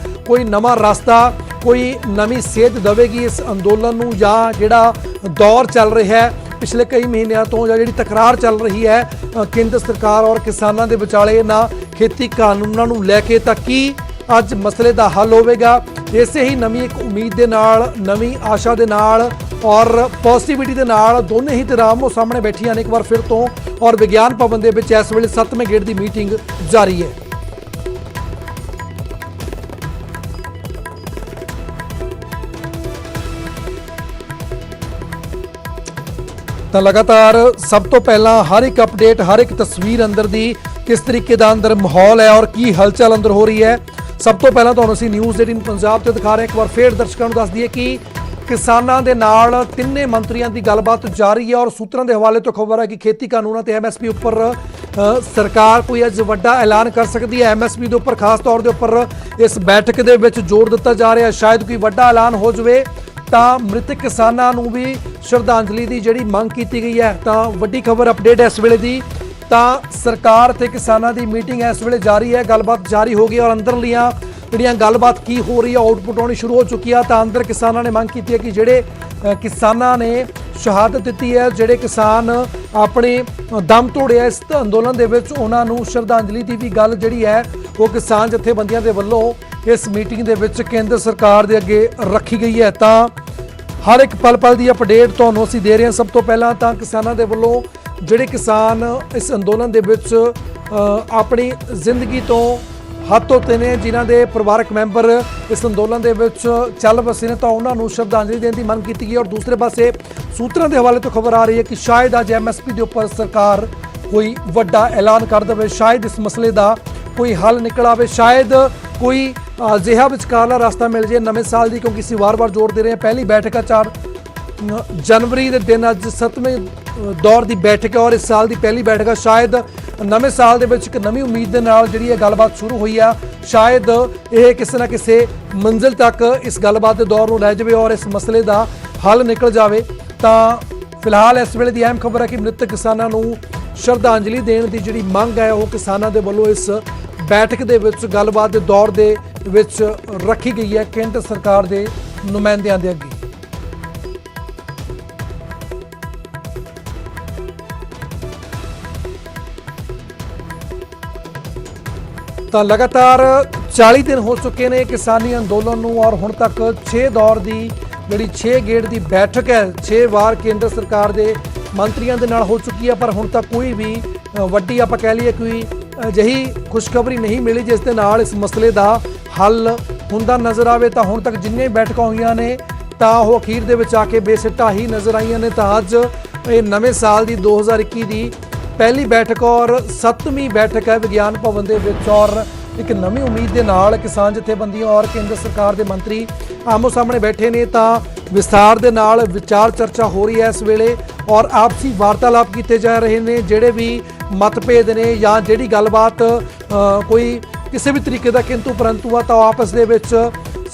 ਕੋਈ ਨਵਾਂ ਰਸਤਾ, ਕੋਈ ਨਵੀਂ ਸੇਧ ਦੇਵੇਗੀ ਇਸ ਅੰਦੋਲਨ ਨੂੰ, ਜਾਂ ਜਿਹੜਾ ਦੌਰ ਚੱਲ ਰਿਹਾ ਹੈ ਪਿਛਲੇ ਕਈ ਮਹੀਨਿਆਂ ਤੋਂ, ਜਾਂ ਜਿਹੜੀ ਤਕਰਾਰ ਚੱਲ ਰਹੀ ਹੈ ਕੇਂਦਰ ਸਰਕਾਰ ਔਰ ਕਿਸਾਨਾਂ ਦੇ ਵਿਚਾਲੇ ਨਾ ਖੇਤੀ ਕਾਨੂੰਨਾਂ ਨੂੰ ਲੈ ਕੇ, ਤਾਂ ਕੀ ਅੱਜ ਮਸਲੇ ਦਾ ਹੱਲ ਹੋਵੇਗਾ। ਇਸੇ ਹੀ ਨਵੀਂ ਇੱਕ ਉਮੀਦ ਦੇ ਨਾਲ, ਨਵੀਂ ਆਸ਼ਾ ਦੇ ਨਾਲ ਔਰ ਪੋਜ਼ਿਟਿਵਿਟੀ ਦੇ ਨਾਲ ਦੋਨੇ ਹੀ ਧਿਰਾਂ ਉਹ ਸਾਹਮਣੇ ਬੈਠੀਆਂ ਨੇ ਇੱਕ ਵਾਰ ਫਿਰ ਤੋਂ, ਔਰ ਵਿਗਿਆਨ ਭਵਨ ਦੇ ਵਿੱਚ ਇਸ ਵੇਲੇ 7ਵੇਂ ਗੇੜ ਦੀ ਮੀਟਿੰਗ ਜਾਰੀ ਹੈ। ਤਾਂ ਲਗਾਤਾਰ ਸਭ ਤੋਂ ਪਹਿਲਾਂ ਹਰ ਇੱਕ ਅਪਡੇਟ, ਹਰ ਇੱਕ ਤਸਵੀਰ ਅੰਦਰ ਦੀ ਕਿਸ ਤਰੀਕੇ ਦਾ ਅੰਦਰ ਮਾਹੌਲ ਹੈ ਔਰ ਕੀ ਹਲਚਲ ਅੰਦਰ ਹੋ ਰਹੀ ਹੈ, ਸਭ ਤੋਂ ਪਹਿਲਾਂ ਤੁਹਾਨੂੰ ਅਸੀਂ ਨਿਊਜ਼ 18 ਪੰਜਾਬ ਤੇ ਦਿਖਾ ਰਹੇ ਹਾਂ। ਇੱਕ ਵਾਰ ਫੇਰ ਦਰਸ਼ਕਾਂ ਨੂੰ ਦੱਸ ਦਈਏ ਕਿ ਕਿਸਾਨਾਂ ਦੇ ਨਾਲ ਤਿੰਨੇ ਮੰਤਰੀਆਂ ਦੀ ਗੱਲਬਾਤ ਜਾਰੀ ਹੈ ਔਰ ਸੂਤਰਾਂ ਦੇ ਹਵਾਲੇ ਤੋਂ ਖਬਰ ਹੈ ਕਿ ਖੇਤੀ ਕਾਨੂੰਨਾਂ ਤੇ ਐਮਐਸਪੀ ਉੱਪਰ ਸਰਕਾਰ ਕੋਈ ਅੱਜ ਵੱਡਾ ਐਲਾਨ ਕਰ ਸਕਦੀ ਹੈ। ਐਮਐਸਪੀ ਦੇ ਉੱਪਰ ਖਾਸ ਤੌਰ ਦੇ ਉੱਪਰ ਇਸ ਬੈਠਕ ਦੇ ਵਿੱਚ ਜ਼ੋਰ ਦਿੱਤਾ ਜਾ ਰਿਹਾ, ਸ਼ਾਇਦ ਕੋਈ ਵੱਡਾ ਐਲਾਨ ਹੋ ਜਾਵੇ ਤਾਂ ਮ੍ਰਿਤਕ ਕਿਸਾਨਾਂ ਨੂੰ ਵੀ ਸ਼ਰਧਾਂਜਲੀ ਦੀ ਜਿਹੜੀ ਮੰਗ ਕੀਤੀ ਗਈ ਹੈ। ਤਾਂ ਵੱਡੀ ਖਬਰ ਅਪਡੇਟ ਇਸ ਵੇਲੇ ਦੀ, ਤਾਂ ਸਰਕਾਰ ਤੇ ਕਿਸਾਨਾਂ ਦੀ ਮੀਟਿੰਗ ਇਸ ਵੇਲੇ ਜਾਰੀ ਹੈ, ਗੱਲਬਾਤ ਜਾਰੀ ਹੋ ਗਈ ਔਰ ਅੰਦਰਲੀਆਂ ਜਿਹੜੀਆਂ ਗੱਲਬਾਤ ਕੀ ਹੋ ਰਹੀ ਹੈ, ਆਊਟਪੁੱਟ ਆਉਣੀ ਸ਼ੁਰੂ ਹੋ ਚੁੱਕੀ ਆ। ਤਾਂ ਅੰਦਰ ਕਿਸਾਨਾਂ ਨੇ ਮੰਗ ਕੀਤੀ ਹੈ ਕਿ ਜਿਹੜੇ ਕਿਸਾਨਾਂ ਨੇ ਸ਼ਹਾਦਤ ਦਿੱਤੀ ਹੈ, ਜਿਹੜੇ ਕਿਸਾਨ ਆਪਣੇ ਦਮ ਤੋੜਿਆ ਇਸ ਅੰਦੋਲਨ ਦੇ ਵਿੱਚ, ਉਹਨਾਂ ਨੂੰ ਸ਼ਰਧਾਂਜਲੀ ਦੀ ਵੀ ਗੱਲ ਜਿਹੜੀ ਹੈ ਉਹ ਕਿਸਾਨ ਜਥੇਬੰਦੀਆਂ ਦੇ ਵੱਲੋਂ ਇਸ ਮੀਟਿੰਗ ਦੇ ਵਿੱਚ ਕੇਂਦਰ ਸਰਕਾਰ ਦੇ ਅੱਗੇ ਰੱਖੀ ਗਈ ਹੈ। ਤਾਂ ਹਰ ਇੱਕ ਪਲ ਦੀ ਅਪਡੇਟ ਤੁਹਾਨੂੰ ਅਸੀਂ ਦੇ ਰਹੇ ਹਾਂ। ਸਭ ਤੋਂ ਪਹਿਲਾਂ ਤਾਂ ਕਿਸਾਨਾਂ ਦੇ ਵੱਲੋਂ ਜਿਹੜੇ ਕਿਸਾਨ ਇਸ ਅੰਦੋਲਨ ਦੇ ਵਿੱਚ ਆਪਣੀ ਜ਼ਿੰਦਗੀ ਤੋਂ ਹੱਥ ਧੋਤੇ ਨੇ, ਜਿਨ੍ਹਾਂ ਦੇ ਪਰਿਵਾਰਕ ਮੈਂਬਰ ਇਸ ਅੰਦੋਲਨ ਦੇ ਵਿੱਚ ਚੱਲ ਵਸੇ ਨੇ, ਤਾਂ ਉਹਨਾਂ ਨੂੰ ਸ਼ਰਧਾਂਜਲੀ ਦੇਣ ਦੀ ਮੰਗ ਕੀਤੀ ਗਈ। ਔਰ ਦੂਸਰੇ ਪਾਸੇ ਸੂਤਰਾਂ ਦੇ ਹਵਾਲੇ ਤੋਂ ਖਬਰ ਆ ਰਹੀ ਹੈ ਕਿ ਸ਼ਾਇਦ ਅੱਜ ਐਮਐਸਪੀ ਦੇ ਉੱਪਰ ਸਰਕਾਰ ਕੋਈ ਵੱਡਾ ਐਲਾਨ ਕਰ ਦੇਵੇ, ਸ਼ਾਇਦ ਇਸ ਮਸਲੇ ਦਾ ਕੋਈ ਹੱਲ ਨਿਕਲ ਆਵੇ, ਸ਼ਾਇਦ ਕੋਈ ਅਜਿਹਾ ਵਿਚਕਾਰਲਾ ਰਸਤਾ ਮਿਲ ਜੇ ਨਵੇਂ ਸਾਲ ਦੀ, ਕਿਉਂਕਿ ਅਸੀਂ ਵਾਰ-ਵਾਰ ਜ਼ੋਰ ਦੇ ਰਹੇ ਹਾਂ ਪਹਿਲੀ ਬੈਠਕ ਆ 4 ਜਨਵਰੀ ਦੇ ਦਿਨ, ਅੱਜ 7ਵੇਂ ਦੌਰ ਦੀ ਬੈਠਕ ਹੈ ਔਰ ਇਸ ਸਾਲ ਦੀ ਪਹਿਲੀ ਬੈਠਕ ਹੈ। ਸ਼ਾਇਦ ਨਵੇਂ ਸਾਲ ਦੇ ਵਿੱਚ ਇੱਕ ਨਵੀਂ ਉਮੀਦ ਦੇ ਨਾਲ ਜਿਹੜੀ ਇਹ ਗੱਲਬਾਤ ਸ਼ੁਰੂ ਹੋਈ ਆ, ਸ਼ਾਇਦ ਇਹ ਕਿਸੇ ਨਾ ਕਿਸੇ ਮੰਜ਼ਿਲ ਤੱਕ ਇਸ ਗੱਲਬਾਤ ਦੇ ਦੌਰ ਨੂੰ ਲੈ ਜਾਵੇ ਔਰ ਇਸ ਮਸਲੇ ਦਾ ਹੱਲ ਨਿਕਲ ਜਾਵੇ। ਤਾਂ ਫਿਲਹਾਲ ਇਸ ਵੇਲੇ ਦੀ ਅਹਿਮ ਖਬਰ ਹੈ ਕਿ ਮ੍ਰਿਤਕ ਕਿਸਾਨਾਂ ਨੂੰ ਸ਼ਰਧਾਂਜਲੀ ਦੇਣ ਦੀ ਜਿਹੜੀ ਮੰਗ ਹੈ ਉਹ ਕਿਸਾਨਾਂ ਦੇ ਵੱਲੋਂ ਇਸ ਬੈਠਕ ਦੇ ਵਿੱਚ ਗੱਲਬਾਤ ਦੇ ਦੌਰ ਦੇ ਵਿੱਚ ਰੱਖੀ ਗਈ ਹੈ ਕੇਂਦਰ ਸਰਕਾਰ ਦੇ ਨੁਮਾਇੰਦਿਆਂ ਦੇ ਅੱਗੇ। ਤਾਂ ਲਗਾਤਾਰ 40 ਦਿਨ ਹੋ ਚੁੱਕੇ ਨੇ ਕਿਸਾਨੀ ਅੰਦੋਲਨ ਨੂੰ ਔਰ ਹੁਣ ਤੱਕ 6 ਦੌਰ ਦੀ ਜਿਹੜੀ 6 ਗੇੜ ਦੀ ਬੈਠਕ ਹੈ 6 ਵਾਰ ਕੇਂਦਰ ਸਰਕਾਰ ਦੇ ਮੰਤਰੀਆਂ ਦੇ ਨਾਲ ਹੋ ਚੁੱਕੀ ਹੈ, ਪਰ ਹੁਣ ਤੱਕ ਕੋਈ ਵੀ ਵੱਡੀ ਆਪਾਂ ਕਹਿ ਲਈਏ ਕੋਈ ਅਜਿਹੀ ਖੁਸ਼ਖਬਰੀ ਨਹੀਂ ਮਿਲੀ ਜਿਸ ਦੇ ਨਾਲ ਇਸ ਮਸਲੇ ਦਾ ਹੱਲ ਹੁੰਦਾ ਨਜ਼ਰ ਆਵੇ। ਤਾਂ ਹੁਣ ਤੱਕ ਜਿੰਨੀਆਂ ਬੈਠਕਾਂ ਹੋਈਆਂ ਨੇ ਤਾਂ ਉਹ ਅਖੀਰ ਦੇ ਵਿੱਚ ਆ ਕੇ ਬੇਸਿੱਟਾ ਹੀ ਨਜ਼ਰ ਆਈਆਂ ਨੇ। ਤਾਂ ਅੱਜ ਇਹ ਨਵੇਂ ਸਾਲ ਦੀ 2021 ਦੀ ਪਹਿਲੀ ਬੈਠਕ ਔਰ 7ਵੀਂ ਬੈਠਕ ਹੈ ਵਿਗਿਆਨ ਭਵਨ ਦੇ ਵਿੱਚ ਔਰ ਇੱਕ ਨਵੀਂ ਉਮੀਦ ਦੇ ਨਾਲ ਕਿਸਾਨ ਜਥੇਬੰਦੀਆਂ ਔਰ ਕੇਂਦਰ ਸਰਕਾਰ ਦੇ ਮੰਤਰੀ ਆਮੋ ਸਾਹਮਣੇ ਬੈਠੇ ਨੇ। ਤਾਂ ਵਿਸਥਾਰ ਦੇ ਨਾਲ ਵਿਚਾਰ ਚਰਚਾ ਹੋ ਰਹੀ ਹੈ ਇਸ ਵੇਲੇ ਔਰ ਆਪਸੀ ਵਾਰਤਾਲਾਪ ਕੀਤੇ ਜਾ ਰਹੇ ਨੇ। ਜਿਹੜੇ ਵੀ ਮਤਭੇਦ ਨੇ ਜਾਂ ਜਿਹੜੀ ਗੱਲਬਾਤ ਕੋਈ ਕਿਸੇ ਵੀ ਤਰੀਕੇ ਦਾ ਕਿੰਤੂ ਪਰੰਤੂ ਆ ਤਾਂ ਆਪਸ ਦੇ ਵਿੱਚ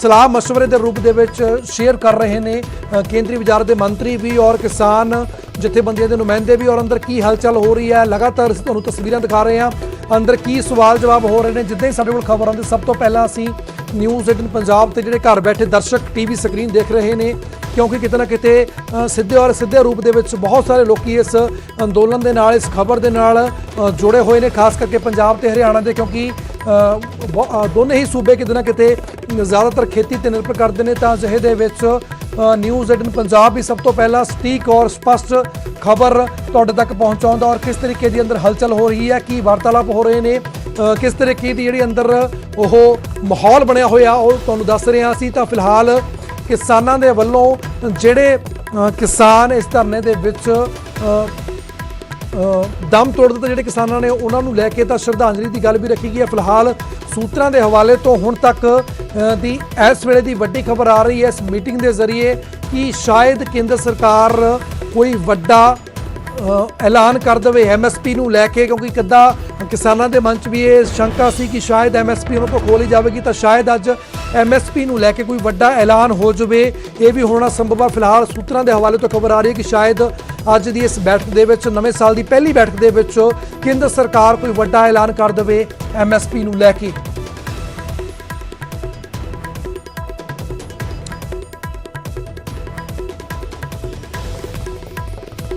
ਸਲਾਹ ਮਸ਼ਵਰੇ ਦੇ ਰੂਪ ਦੇ ਵਿੱਚ ਸ਼ੇਅਰ ਕਰ ਰਹੇ ਨੇ ਕੇਂਦਰੀ ਵਜ਼ਾਰਤ ਦੇ ਮੰਤਰੀ ਵੀ ਔਰ ਕਿਸਾਨ ਜਥੇਬੰਦੀਆਂ ਦੇ ਨੁਮਾਇੰਦੇ ਵੀ। ਔਰ ਅੰਦਰ ਕੀ ਹਲਚਲ ਹੋ ਰਹੀ ਹੈ ਲਗਾਤਾਰ ਅਸੀਂ ਤੁਹਾਨੂੰ ਤਸਵੀਰਾਂ ਦਿਖਾ ਰਹੇ ਹਾਂ ਅੰਦਰ ਕੀ ਸਵਾਲ ਜਵਾਬ ਹੋ ਰਹੇ ਨੇ। ਜਿੱਦਾਂ ਹੀ ਸਾਡੇ ਕੋਲ ਖਬਰ ਆਉਂਦੀ ਸਭ ਤੋਂ ਪਹਿਲਾਂ ਅਸੀਂ ਨਿਊਜ਼ 18 ਪੰਜਾਬ ਤੇ ਜਿਹੜੇ ਘਰ ਬੈਠੇ ਦਰਸ਼ਕ ਟੀਵੀ ਸਕਰੀਨ ਦੇਖ ਰਹੇ ਨੇ ਕਿਉਂਕਿ ਕਿਤੇ ਨਾ ਕਿਤੇ ਸਿੱਧੇ ਰੂਪ ਦੇ ਵਿੱਚ ਬਹੁਤ ਸਾਰੇ ਲੋਕੀ ਇਸ ਅੰਦੋਲਨ ਦੇ ਨਾਲ ਇਸ ਖਬਰ ਦੇ ਨਾਲ ਜੁੜੇ ਹੋਏ ਨੇ, ਖਾਸ ਕਰਕੇ ਪੰਜਾਬ ਤੇ ਹਰਿਆਣਾ ਦੇ, ਕਿਉਂਕਿ ਦੋਨੇ ਹੀ ਸੂਬੇ ਕਿਤੇ ਨਾ ਕਿਤੇ ਜ਼ਿਆਦਾਤਰ ਖੇਤੀ ਤੇ ਨਿਰਭਰ ਕਰਦੇ ਨੇ। ਤਾਂ ਅਜਿਹੇ ਦੇ ਵਿੱਚ ਨਿਊਜ਼ 18 ਪੰਜਾਬ ਵੀ ਸਭ ਤੋਂ ਪਹਿਲਾਂ ਸਟੀਕ ਔਰ ਸਪਸ਼ਟ ਖਬਰ ਤੁਹਾਡੇ ਤੱਕ ਪਹੁੰਚਾਉਂਦਾ ਔਰ ਕਿਸ ਤਰੀਕੇ ਦੀ ਅੰਦਰ ਹਲਚਲ ਹੋ ਰਹੀ ਹੈ, ਕੀ ਵਾਰਤਾਲਾਪ ਹੋ ਰਹੇ ਨੇ, ਕਿਸ ਤਰੀਕੇ ਦੀ ਜਿਹੜੀ ਅੰਦਰ ਉਹ ਮਾਹੌਲ ਬਣਿਆ ਹੋਇਆ ਉਹ ਤੁਹਾਨੂੰ ਦੱਸ ਰਹੇ ਹਾਂ ਅਸੀਂ। ਤਾਂ ਫਿਲਹਾਲ ਕਿਸਾਨਾਂ ਦੇ ਵੱਲੋਂ ਜਿਹੜੇ ਕਿਸਾਨ ਇਸ ਧਰਨੇ ਦੇ ਵਿੱਚ ਦਮ ਤੋੜ ਦਿੱਤਾ, ਜਿਹੜੇ ਕਿਸਾਨਾਂ ਨੇ ਉਹਨਾਂ ਨੂੰ ਲੈ ਕੇ ਤਾਂ ਸ਼ਰਧਾਂਜਲੀ ਦੀ ਗੱਲ ਵੀ ਰੱਖੀ ਗਈ ਹੈ। ਫਿਲਹਾਲ ਸੂਤਰਾਂ ਦੇ ਹਵਾਲੇ ਤੋਂ ਹੁਣ ਤੱਕ ਦੀ ਇਸ ਵੇਲੇ ਦੀ ਵੱਡੀ ਖਬਰ ਆ ਰਹੀ ਹੈ ਇਸ ਮੀਟਿੰਗ ਦੇ ਜ਼ਰੀਏ ਕਿ ਸ਼ਾਇਦ ਕੇਂਦਰ ਸਰਕਾਰ ਕੋਈ ਵੱਡਾ ਐਲਾਨ ਕਰ ਦੇਵੇ ਐਮਐਸਪੀ ਨੂੰ ਲੈ ਕੇ, ਕਿਉਂਕਿ ਕਿੱਦਾਂ ਕਿਸਾਨਾਂ ਦੇ ਮਨ 'ਚ ਵੀ ਇਹ ਸ਼ੰਕਾ ਸੀ ਕਿ ਸ਼ਾਇਦ ਐਮਐਸਪੀ ਉਹਨਾਂ ਤੋਂ ਖੋਲੀ ਜਾਵੇਗੀ ਤਾਂ ਸ਼ਾਇਦ ਅੱਜ ਐਮਐਸਪੀ ਨੂੰ ਲੈ ਕੇ ਕੋਈ ਵੱਡਾ ਐਲਾਨ ਹੋ ਜਾਵੇ। ਇਹ ਵੀ ਹੋਣਾ ਸੰਭਵ ਹੈ। ਫਿਲਹਾਲ ਸੂਤਰਾਂ ਦੇ ਹਵਾਲੇ ਤੋਂ ਖਬਰ ਆ ਰਹੀ ਹੈ ਕਿ ਸ਼ਾਇਦ ਅੱਜ ਦੀ ਇਸ ਬੈਠਕ ਦੇ ਵਿੱਚ ਨਵੇਂ ਸਾਲ ਦੀ ਪਹਿਲੀ ਬੈਠਕ ਦੇ ਵਿੱਚ ਕੇਂਦਰ ਸਰਕਾਰ ਕੋਈ ਵੱਡਾ ਐਲਾਨ ਕਰ ਦੇਵੇ ਐਮਐਸਪੀ ਨੂੰ ਲੈ ਕੇ।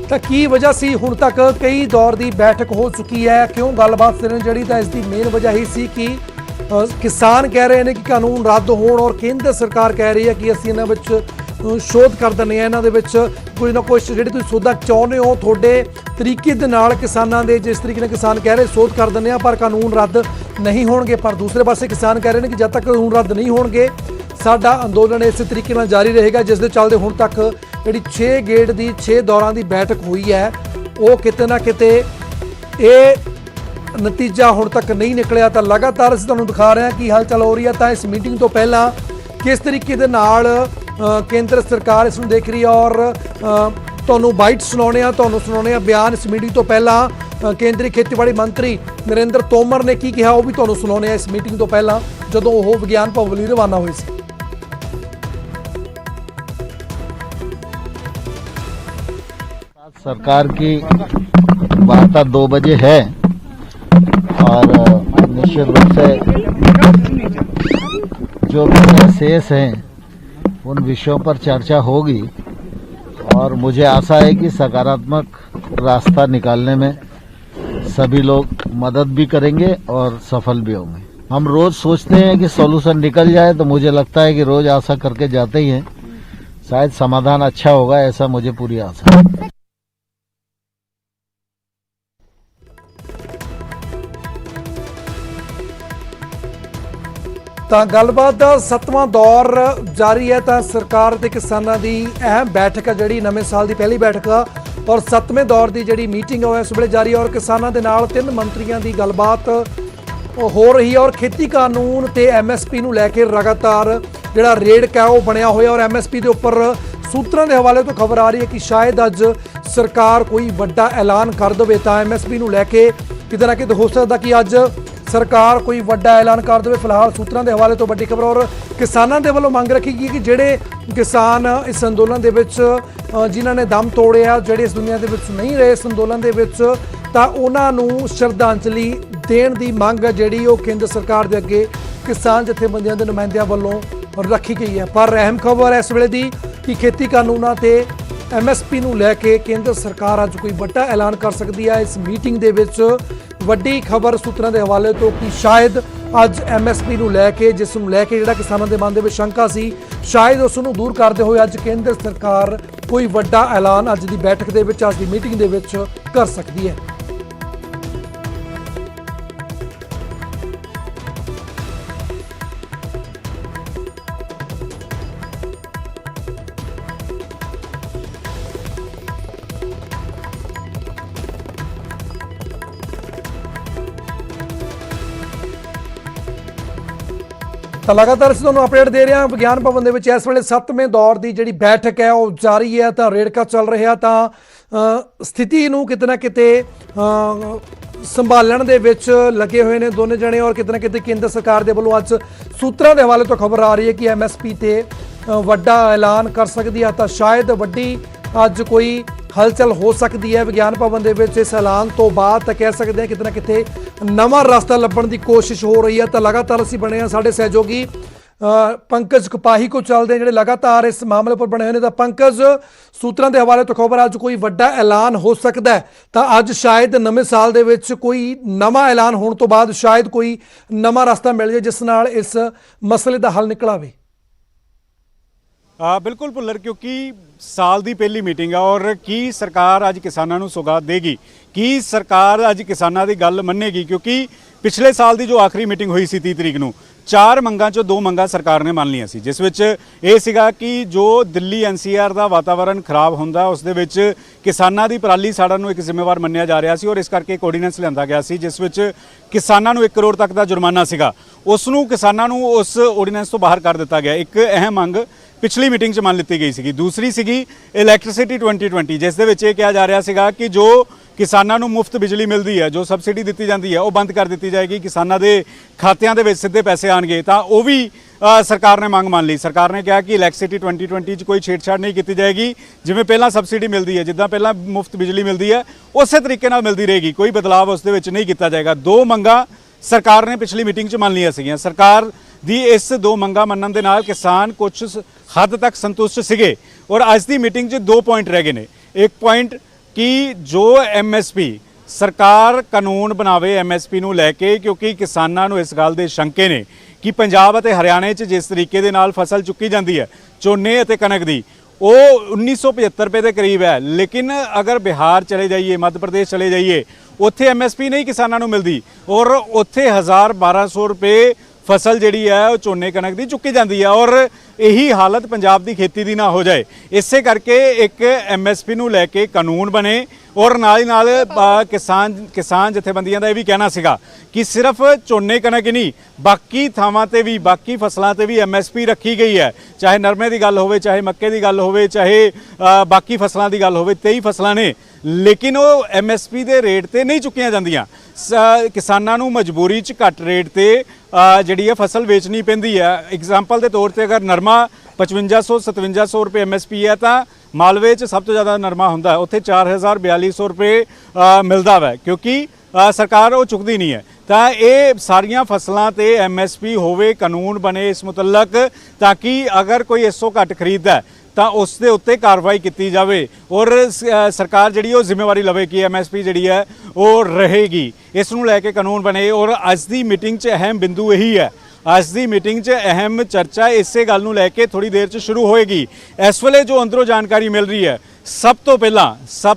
ਤਾਂ ਕੀ ਵਜ੍ਹਾ ਸੀ ਹੁਣ ਤੱਕ ਕਈ ਦੌਰ ਦੀ ਬੈਠਕ ਹੋ ਚੁੱਕੀ ਹੈ, ਕਿਉਂ ਗੱਲਬਾਤ ਸਿਰਨ ਜਿਹੜੀ ਤਾਂ ਇਸ ਦੀ ਮੇਨ ਵਜ੍ਹਾ ਹੀ ਸੀ ਕਿ ਕਿਸਾਨ ਕਹਿ ਰਹੇ ਨੇ ਕਿ ਕਾਨੂੰਨ ਰੱਦ ਹੋਣ ਔਰ ਕੇਂਦਰ ਸਰਕਾਰ ਕਹਿ ਰਹੀ ਹੈ ਕਿ ਅਸੀਂ ਇਹਨਾਂ ਵਿੱਚ ਸ਼ੋਧ ਕਰ ਦਿੰਦੇ ਹਾਂ, ਇਹਨਾਂ ਦੇ ਵਿੱਚ ਕੁਝ ਨਾ ਕੁਝ ਜਿਹੜੀ ਤੁਸੀਂ ਸੋਧਾਂ ਚਾਹੁੰਦੇ ਹੋ ਤੁਹਾਡੇ ਤਰੀਕੇ ਦੇ ਨਾਲ ਕਿਸਾਨਾਂ ਦੇ ਜਿਸ ਤਰੀਕੇ ਨਾਲ ਕਿਸਾਨ ਕਹਿ ਰਹੇ ਸੋਧ ਕਰ ਦਿੰਦੇ ਹਾਂ ਪਰ ਕਾਨੂੰਨ ਰੱਦ ਨਹੀਂ ਹੋਣਗੇ। ਪਰ ਦੂਸਰੇ ਪਾਸੇ ਕਿਸਾਨ ਕਹਿ ਰਹੇ ਨੇ ਕਿ ਜਦ ਤੱਕ ਕਾਨੂੰਨ ਰੱਦ ਨਹੀਂ ਹੋਣਗੇ ਸਾਡਾ ਅੰਦੋਲਨ ਇਸੇ ਤਰੀਕੇ ਨਾਲ ਜਾਰੀ ਰਹੇਗਾ, ਜਿਸ ਦੇ ਚੱਲਦੇ ਹੁਣ ਤੱਕ ਜਿਹੜੀ 6 ਗੇੜ ਦੀ 6 ਦੌਰਾਂ ਦੀ ਬੈਠਕ ਹੋਈ ਹੈ ਉਹ ਕਿਤੇ ਨਾ ਕਿਤੇ ਇਹ ਨਤੀਜਾ ਹੁਣ ਤੱਕ ਨਹੀਂ ਨਿਕਲਿਆ। ਤਾਂ ਲਗਾਤਾਰ ਅਸੀਂ ਤੁਹਾਨੂੰ ਦਿਖਾ ਰਹੇ ਹਾਂ ਕੀ ਹਲਚਲ ਹੋ ਰਹੀ ਹੈ। ਤਾਂ ਇਸ ਮੀਟਿੰਗ ਤੋਂ ਪਹਿਲਾਂ ਕਿਸ ਤਰੀਕੇ ਦੇ ਨਾਲ ਕੇਂਦਰ ਸਰਕਾਰ ਇਸ ਨੂੰ ਦੇਖ ਰਹੀ ਹੈ ਔਰ ਤੁਹਾਨੂੰ ਬਾਈਟ ਸੁਣਾਉਣੇ ਆ ਬਿਆਨ ਇਸ ਮੀਟਿੰਗ ਤੋਂ ਪਹਿਲਾਂ ਕੇਂਦਰੀ ਖੇਤੀਬਾੜੀ ਮੰਤਰੀ ਨਰਿੰਦਰ ਤੋਮਰ ਨੇ ਕੀ ਕਿਹਾ ਉਹ ਵੀ ਤੁਹਾਨੂੰ ਸੁਣਾਉਣੇ ਆ ਇਸ ਮੀਟਿੰਗ ਤੋਂ ਪਹਿਲਾਂ ਜਦੋਂ ਉਹ ਵਿਗਿਆਨ ਭਵਨ ਲਈ ਰਵਾਨਾ ਹੋਏ ਸੀ। सरकार की वार्ता 2 बजे है और निश्चित रूप से जो विषय शेष हैं उन विषयों पर चर्चा होगी और मुझे आशा है कि सकारात्मक रास्ता निकालने में सभी लोग मदद भी करेंगे और सफल भी होंगे। हम रोज सोचते हैं कि सॉल्यूशन निकल जाए, तो मुझे लगता है कि रोज आशा करके जाते ही हैं, शायद समाधान अच्छा होगा, ऐसा मुझे पूरी आशा है। ਤਾਂ ਗੱਲਬਾਤ ਦਾ 7ਵਾਂ ਦੌਰ ਜਾਰੀ ਹੈ। ਤਾਂ ਸਰਕਾਰ ਤੇ ਕਿਸਾਨਾਂ ਦੀ ਅਹਿਮ ਬੈਠਕ ਹੈ ਜਿਹੜੀ ਨਵੇਂ ਸਾਲ ਦੀ ਪਹਿਲੀ ਬੈਠਕ ਆ ਔਰ 7ਵੇਂ ਦੌਰ ਦੀ ਜਿਹੜੀ ਮੀਟਿੰਗ ਹੈ ਇਸ ਵੇਲੇ ਜਾਰੀ ਹੈ ਔਰ ਕਿਸਾਨਾਂ ਦੇ ਨਾਲ 3 ਮੰਤਰੀਆਂ ਦੀ ਗੱਲਬਾਤ ਹੋ ਰਹੀ ਹੈ ਔਰ ਖੇਤੀ ਕਾਨੂੰਨ ਤੇ ਐਮਐਸਪੀ ਨੂੰ ਲੈ ਕੇ ਲਗਾਤਾਰ ਜਿਹੜਾ ਰੇਡ ਹੈ ਉਹ ਬਣਿਆ ਹੋਇਆ ਔਰ ਐਮਐਸਪੀ ਦੇ ਉੱਪਰ ਸੂਤਰਾਂ ਦੇ ਹਵਾਲੇ ਤੋਂ ਖਬਰ ਆ ਰਹੀ ਹੈ ਕਿ ਸ਼ਾਇਦ ਅੱਜ ਸਰਕਾਰ ਕੋਈ ਵੱਡਾ ਐਲਾਨ ਕਰ ਦੇਵੇ। ਤਾਂ ਐਮਐਸਪੀ ਨੂੰ ਲੈ ਕੇ ਕਿਤੇ ਨਾ ਕਿਤੇ ਹੋ ਸਕਦਾ ਕਿ ਅੱਜ ਸਰਕਾਰ ਕੋਈ ਵੱਡਾ ਐਲਾਨ ਕਰ ਦੇਵੇ। ਫਿਲਹਾਲ ਸੂਤਰਾਂ ਦੇ ਹਵਾਲੇ ਤੋਂ ਵੱਡੀ ਖਬਰ ਔਰ ਕਿਸਾਨਾਂ ਦੇ ਵੱਲੋਂ ਮੰਗ ਰੱਖੀ ਗਈ ਕਿ ਜਿਹੜੇ ਕਿਸਾਨ ਇਸ ਅੰਦੋਲਨ ਦੇ ਵਿੱਚ ਜਿਨ੍ਹਾਂ ਨੇ ਦਮ ਤੋੜਿਆ, ਜਿਹੜੇ ਇਸ ਦੁਨੀਆ ਦੇ ਵਿੱਚ ਨਹੀਂ ਰਹੇ ਇਸ ਅੰਦੋਲਨ ਦੇ ਵਿੱਚ, ਤਾਂ ਉਹਨਾਂ ਨੂੰ ਸ਼ਰਧਾਂਜਲੀ ਦੇਣ ਦੀ ਮੰਗ ਜਿਹੜੀ ਉਹ ਕੇਂਦਰ ਸਰਕਾਰ ਦੇ ਅੱਗੇ ਕਿਸਾਨ ਜਥੇਬੰਦੀਆਂ ਦੇ ਨੁਮਾਇੰਦਿਆਂ ਵੱਲੋਂ ਰੱਖੀ ਗਈ ਹੈ। ਪਰ ਅਹਿਮ ਖਬਰ ਇਸ ਵੇਲੇ ਦੀ ਕਿ ਖੇਤੀ ਕਾਨੂੰਨਾਂ ਤੇ MSP ਨੂੰ ਲੈ ਕੇ ਕੇਂਦਰ ਸਰਕਾਰ ਅੱਜ ਕੋਈ ਵੱਡਾ ਐਲਾਨ ਕਰ ਸਕਦੀ ਹੈ। ਇਸ ਮੀਟਿੰਗ ਦੇ ਵਿੱਚ ਵੱਡੀ ਖਬਰ ਸੂਤਰਾਂ ਦੇ ਹਵਾਲੇ ਤੋਂ ਕਿ ਸ਼ਾਇਦ ਅੱਜ MSP ਨੂੰ ਲੈ ਕੇ ਜਿਸ ਨੂੰ ਲੈ ਕੇ ਜਿਹੜਾ ਕਿਸਾਨਾਂ ਦੇ ਮਨ ਦੇ ਵਿੱਚ ਸ਼ੰਕਾ ਸੀ, ਸ਼ਾਇਦ ਉਸ ਨੂੰ ਦੂਰ ਕਰਦੇ ਹੋਏ ਅੱਜ ਕੇਂਦਰ ਸਰਕਾਰ ਕੋਈ ਵੱਡਾ ਐਲਾਨ ਅੱਜ ਦੀ ਬੈਠਕ ਦੇ ਵਿੱਚ, ਅੱਜ ਦੀ ਮੀਟਿੰਗ ਦੇ ਵਿੱਚ ਕਰ ਸਕਦੀ ਹੈ। ਤਾਂ ਲਗਾਤਾਰ ਅਸੀਂ ਤੁਹਾਨੂੰ ਅਪਡੇਟ ਦੇ ਰਹੇ ਹਾਂ। ਵਿਗਿਆਨ ਭਵਨ ਦੇ ਵਿੱਚ ਇਸ ਵੇਲੇ 7ਵੇਂ ਦੌਰ ਦੀ ਜਿਹੜੀ ਬੈਠਕ ਹੈ ਉਹ ਜਾਰੀ ਹੈ, ਤਾਂ ਰੇੜਕਾ ਚੱਲ ਰਿਹਾ। ਤਾਂ ਸਥਿਤੀ ਨੂੰ ਕਿਤੇ ਨਾ ਕਿਤੇ ਸੰਭਾਲਣ ਦੇ ਵਿੱਚ ਲੱਗੇ ਹੋਏ ਨੇ ਦੋਨੇ ਜਣੇ, ਔਰ ਕਿਤੇ ਨਾ ਕਿਤੇ ਕੇਂਦਰ ਸਰਕਾਰ ਦੇ ਵੱਲੋਂ ਅੱਜ ਸੂਤਰਾਂ ਦੇ ਹਵਾਲੇ ਤੋਂ ਖਬਰ ਆ ਰਹੀ ਹੈ ਕਿ MSP ਤੇ ਵੱਡਾ ਐਲਾਨ ਕਰ ਸਕਦੀ ਹੈ। ਤਾਂ ਸ਼ਾਇਦ ਵੱਡੀ ਅੱਜ ਕੋਈ ਹਲਚਲ ਹੋ ਸਕਦੀ ਹੈ ਵਿਗਿਆਨ ਭਵਨ ਦੇ ਵਿੱਚ ਇਸ ਐਲਾਨ ਤੋਂ ਬਾਅਦ। ਤਾਂ ਕਹਿ ਸਕਦੇ ਹਾਂ ਕਿਤੇ ਨਾ ਕਿਤੇ ਨਵਾਂ ਰਸਤਾ ਲੱਭਣ ਦੀ ਕੋਸ਼ਿਸ਼ ਹੋ ਰਹੀ ਹੈ। ਤਾਂ ਲਗਾਤਾਰ ਅਸੀਂ ਬਣੇ ਹਾਂ, ਸਾਡੇ ਸਹਿਯੋਗੀ ਪੰਕਜ ਕਪਾਹੀ ਕੋ ਚੱਲਦੇ ਜਿਹੜੇ ਲਗਾਤਾਰ ਇਸ ਮਾਮਲੇ ਪਰ ਬਣੇ ਹੋਏ ਨੇ। ਤਾਂ ਪੰਕਜ, ਸੂਤਰਾਂ ਦੇ ਹਵਾਲੇ ਤੋਂ ਖਬਰ ਅੱਜ ਕੋਈ ਵੱਡਾ ਐਲਾਨ ਹੋ ਸਕਦਾ ਹੈ, ਤਾਂ ਅੱਜ ਸ਼ਾਇਦ ਨਵੇਂ ਸਾਲ ਦੇ ਵਿੱਚ ਕੋਈ ਨਵਾਂ ਐਲਾਨ ਹੋਣ ਤੋਂ ਬਾਅਦ ਸ਼ਾਇਦ ਕੋਈ ਨਵਾਂ ਰਸਤਾ ਮਿਲ ਜਾਏ ਜਿਸ ਨਾਲ ਇਸ ਮਸਲੇ ਦਾ ਹੱਲ ਨਿਕਲ ਆਵੇ। ਬਿਲਕੁਲ ਭੁੱਲਰ, ਕਿਉਂਕਿ ਸਾਲ ਦੀ ਪਹਿਲੀ ਮੀਟਿੰਗ ਆ ਔਰ ਕੀ ਸਰਕਾਰ ਅੱਜ ਕਿਸਾਨਾਂ ਨੂੰ ਸੁਗਾਤ ਦੇਗੀ, ਕੀ ਸਰਕਾਰ ਅੱਜ ਕਿਸਾਨਾਂ ਦੀ ਗੱਲ ਮੰਨੇਗੀ? ਕਿਉਂਕਿ ਪਿਛਲੇ ਸਾਲ ਦੀ ਜੋ ਆਖਰੀ ਮੀਟਿੰਗ ਹੋਈ ਸੀ 30 ਤਰੀਕ ਨੂੰ, 4 ਮੰਗਾਂ ਚੋਂ 2 ਮੰਗਾਂ ਸਰਕਾਰ ਨੇ ਮੰਨ ਲਈਆਂ ਸੀ, ਜਿਸ ਵਿੱਚ ਇਹ ਸੀਗਾ ਕਿ ਜੋ ਦਿੱਲੀ NCR ਦਾ ਵਾਤਾਵਰਣ ਖਰਾਬ ਹੁੰਦਾ ਉਸ ਦੇ ਵਿੱਚ ਕਿਸਾਨਾਂ ਦੀ ਪਰਾਲੀ ਸਾੜਨ ਨੂੰ ਇੱਕ ਜ਼ਿੰਮੇਵਾਰ ਮੰਨਿਆ ਜਾ ਰਿਹਾ ਸੀ ਔਰ ਇਸ ਕਰਕੇ ਇੱਕ ਆਰਡੀਨੈਂਸ ਲਿਆਂਦਾ ਗਿਆ ਸੀ ਜਿਸ ਵਿੱਚ ਕਿਸਾਨਾਂ ਨੂੰ 1 ਕਰੋੜ ਤੱਕ ਦਾ ਜੁਰਮਾਨਾ ਸੀਗਾ। ਉਸ ਨੂੰ ਕਿਸਾਨਾਂ ਨੂੰ ਉਸ ਆਰਡੀਨੈਂਸ ਤੋਂ ਬਾਹਰ ਕਰ ਦਿੱਤਾ ਗਿਆ। ਇੱਕ ਅਹਿਮ ਮੰਗ ਪਿਛਲੀ ਮੀਟਿੰਗ 'ਚ ਮੰਨ ਲਿੱਤੀ ਗਈ ਸੀਗੀ। ਦੂਸਰੀ ਸੀਗੀ ਇਲੈਕਟ੍ਰਿਸਿਟੀ 2020, ਜਿਸ ਦੇ ਵਿੱਚ ਇਹ ਕਿਹਾ ਜਾ ਰਿਹਾ ਸੀਗਾ ਕਿ ਜੋ ਕਿਸਾਨਾਂ ਨੂੰ ਮੁਫਤ ਬਿਜਲੀ ਮਿਲਦੀ ਹੈ, ਜੋ ਸਬਸਿਡੀ ਦਿੱਤੀ ਜਾਂਦੀ ਹੈ, ਉਹ ਬੰਦ ਕਰ ਦਿੱਤੀ ਜਾਏਗੀ, ਕਿਸਾਨਾਂ ਦੇ ਖਾਤਿਆਂ ਦੇ ਵਿੱਚ ਸਿੱਧੇ ਪੈਸੇ ਆਣਗੇ। ਤਾਂ ਉਹ ਵੀ ਸਰਕਾਰ ਨੇ ਮੰਗ ਮੰਨ ਲਈ। ਸਰਕਾਰ ਨੇ ਕਿਹਾ ਕਿ ਇਲੈਕਟ੍ਰਿਸਿਟੀ 2020 'ਚ ਕੋਈ ਛੇੜਛਾੜ ਨਹੀਂ ਕੀਤੀ ਜਾਏਗੀ, ਜਿਵੇਂ ਪਹਿਲਾਂ ਸਬਸਿਡੀ ਮਿਲਦੀ ਹੈ, ਜਿੱਦਾਂ ਪਹਿਲਾਂ ਮੁਫਤ ਬਿਜਲੀ ਮਿਲਦੀ ਹੈ ਉਸੇ ਤਰੀਕੇ ਨਾਲ ਮਿਲਦੀ ਰਹੇਗੀ, ਕੋਈ ਬਦਲਾਅ ਉਸ ਦੇ ਵਿੱਚ ਨਹੀਂ ਕੀਤਾ ਜਾਏਗਾ। 2 ਮੰਗਾਂ ਸਰਕਾਰ ਨੇ ਪਿਛਲੀ ਮੀਟਿੰਗ 'ਚ ਮੰਨ ਲਈਆਂ ਸੀਗੀਆਂ। ਸਰਕਾਰ ਦੀ ਇਸ 2 ਮੰਗਾਂ ਮੰਨਣ ਦੇ ਨਾਲ ਕਿਸਾਨ ਕੁਝ ਹੱਦ ਤੱਕ ਸੰਤੁਸ਼ਟ ਸੀਗੇ ਔਰ ਅੱਜ ਦੀ ਮੀਟਿੰਗ 'ਚ 2 ਪੁਆਇੰਟ ਰਹਿ ਗਏ ਨੇ। ਇੱਕ ਪੁਆਇੰਟ ਕਿ ਜੋ MSP ਸਰਕਾਰ ਕਾਨੂੰਨ ਬਣਾਵੇ MSP ਨੂੰ ਲੈ ਕੇ, ਕਿਉਂਕਿ ਕਿਸਾਨਾਂ ਨੂੰ ਇਸ ਗੱਲ ਦੇ ਸ਼ੰਕੇ ਨੇ ਕਿ ਪੰਜਾਬ ਅਤੇ ਹਰਿਆਣੇ 'ਚ ਜਿਸ ਤਰੀਕੇ ਦੇ ਨਾਲ ਫਸਲ ਚੁੱਕੀ ਜਾਂਦੀ ਹੈ ਝੋਨੇ ਅਤੇ ਕਣਕ ਦੀ, ਉਹ 1975 ਰੁਪਏ ਦੇ ਕਰੀਬ ਹੈ। ਲੇਕਿਨ ਅਗਰ ਬਿਹਾਰ ਚਲੇ ਜਾਈਏ, ਮੱਧ ਪ੍ਰਦੇਸ਼ ਚਲੇ ਜਾਈਏ, ਉੱਥੇ MSP ਨਹੀਂ ਕਿਸਾਨਾਂ ਨੂੰ ਮਿਲਦੀ ਔਰ ਉੱਥੇ 1000-1200 ਰੁਪਏ ਫਸਲ ਜਿਹੜੀ ਹੈ ਉਹ ਝੋਨੇ ਕਣਕ ਦੀ ਚੁੱਕੀ ਜਾਂਦੀ ਹੈ ਔਰ ਇਹੀ ਹਾਲਤ ਪੰਜਾਬ ਦੀ ਖੇਤੀ ਦੀ ਨਾ ਹੋ ਜਾਏ, ਇਸੇ ਕਰਕੇ ਇੱਕ MSP ਨੂੰ ਲੈ ਕੇ ਕਾਨੂੰਨ ਬਣੇ ਔਰ ਨਾਲ ਹੀ ਨਾਲ ਕਿਸਾਨ ਜਥੇਬੰਦੀਆਂ ਦਾ ਇਹ ਵੀ ਕਹਿਣਾ ਸੀਗਾ ਕਿ ਸਿਰਫ ਝੋਨੇ ਕਣਕ ਹੀ ਨਹੀਂ, ਬਾਕੀ ਥਾਵਾਂ ਤੇ ਵੀ, ਬਾਕੀ ਫਸਲਾਂ ਤੇ ਵੀ MSP ਰੱਖੀ ਗਈ ਹੈ। ਚਾਹੇ ਨਰਮੇ ਦੀ ਗੱਲ ਹੋਵੇ, ਚਾਹੇ ਮੱਕੇ ਦੀ ਗੱਲ ਹੋਵੇ, ਚਾਹੇ ਬਾਕੀ ਫਸਲਾਂ ਦੀ ਗੱਲ ਹੋਵੇ, 23 ਫਸਲਾਂ ਨੇ, ਲੇਕਿਨ ਉਹ MSP ਦੇ ਰੇਟ ਤੇ ਨਹੀਂ ਚੁੱਕੀਆਂ ਜਾਂਦੀਆਂ। ਕਿਸਾਨਾਂ ਨੂੰ ਮਜਬੂਰੀ 'ਚ ਘੱਟ ਰੇਟ ਤੇ ਜਿਹੜੀ ਹੈ ਫਸਲ ਵੇਚਣੀ ਪੈਂਦੀ ਹੈ। ਐਗਜ਼ਾਮਪਲ ਦੇ ਤੌਰ ਤੇ ਅਗਰ ਨਰਮਾ 5500-5700 ਰੁਪਏ MSP ਹੈ ਤਾਂ ਮਾਲਵੇ 'ਚ ਸਭ ਤੋਂ ਜ਼ਿਆਦਾ ਨਰਮਾ ਹੁੰਦਾ ਹੈ, ਉੱਥੇ 4000-4200 ਰੁਪਏ ਮਿਲਦਾ ਵਾ, ਕਿਉਂਕਿ ਸਰਕਾਰ ਉਹ ਚੁੱਕਦੀ ਨਹੀਂ ਹੈ। ਤਾਂ ਇਹ ਸਾਰੀਆਂ ਫਸਲਾਂ ਤੇ MSP ਹੋਵੇ, ਕਾਨੂੰਨ ਬਣੇ ਇਸ ਮੁਤਲਕ, ਤਾਂ ਕਿ ਅਗਰ ਕੋਈ ਇਸ ਤੋਂ ਘੱਟ ਖਰੀਦਦਾ ਤਾਂ ਉਸ ਦੇ ਉੱਤੇ ਕਾਰਵਾਈ ਕੀਤੀ ਜਾਵੇ ਔਰ ਸਰਕਾਰ ਜਿਹੜੀ ਉਹ ਜ਼ਿੰਮੇਵਾਰੀ ਲਵੇ ਕਿ MSP ਜਿਹੜੀ ਹੈ ਉਹ ਰਹੇਗੀ। ਇਸ ਨੂੰ ਲੈ ਕੇ ਕਾਨੂੰਨ ਬਣੇ ਔਰ ਅੱਜ ਦੀ ਮੀਟਿੰਗ 'ਚ ਅਹਿਮ ਬਿੰਦੂ ਇਹੀ ਹੈ। ਅੱਜ ਦੀ ਮੀਟਿੰਗ 'ਚ ਅਹਿਮ ਚਰਚਾ ਇਸੇ ਗੱਲ ਨੂੰ ਲੈ ਕੇ ਥੋੜੀ ਦੇਰ 'ਚ ਸ਼ੁਰੂ ਹੋਏਗੀ। ਇਸ ਵੇਲੇ ਜੋ ਅੰਦਰੋਂ ਜਾਣਕਾਰੀ ਮਿਲ ਰਹੀ ਹੈ, ਸਭ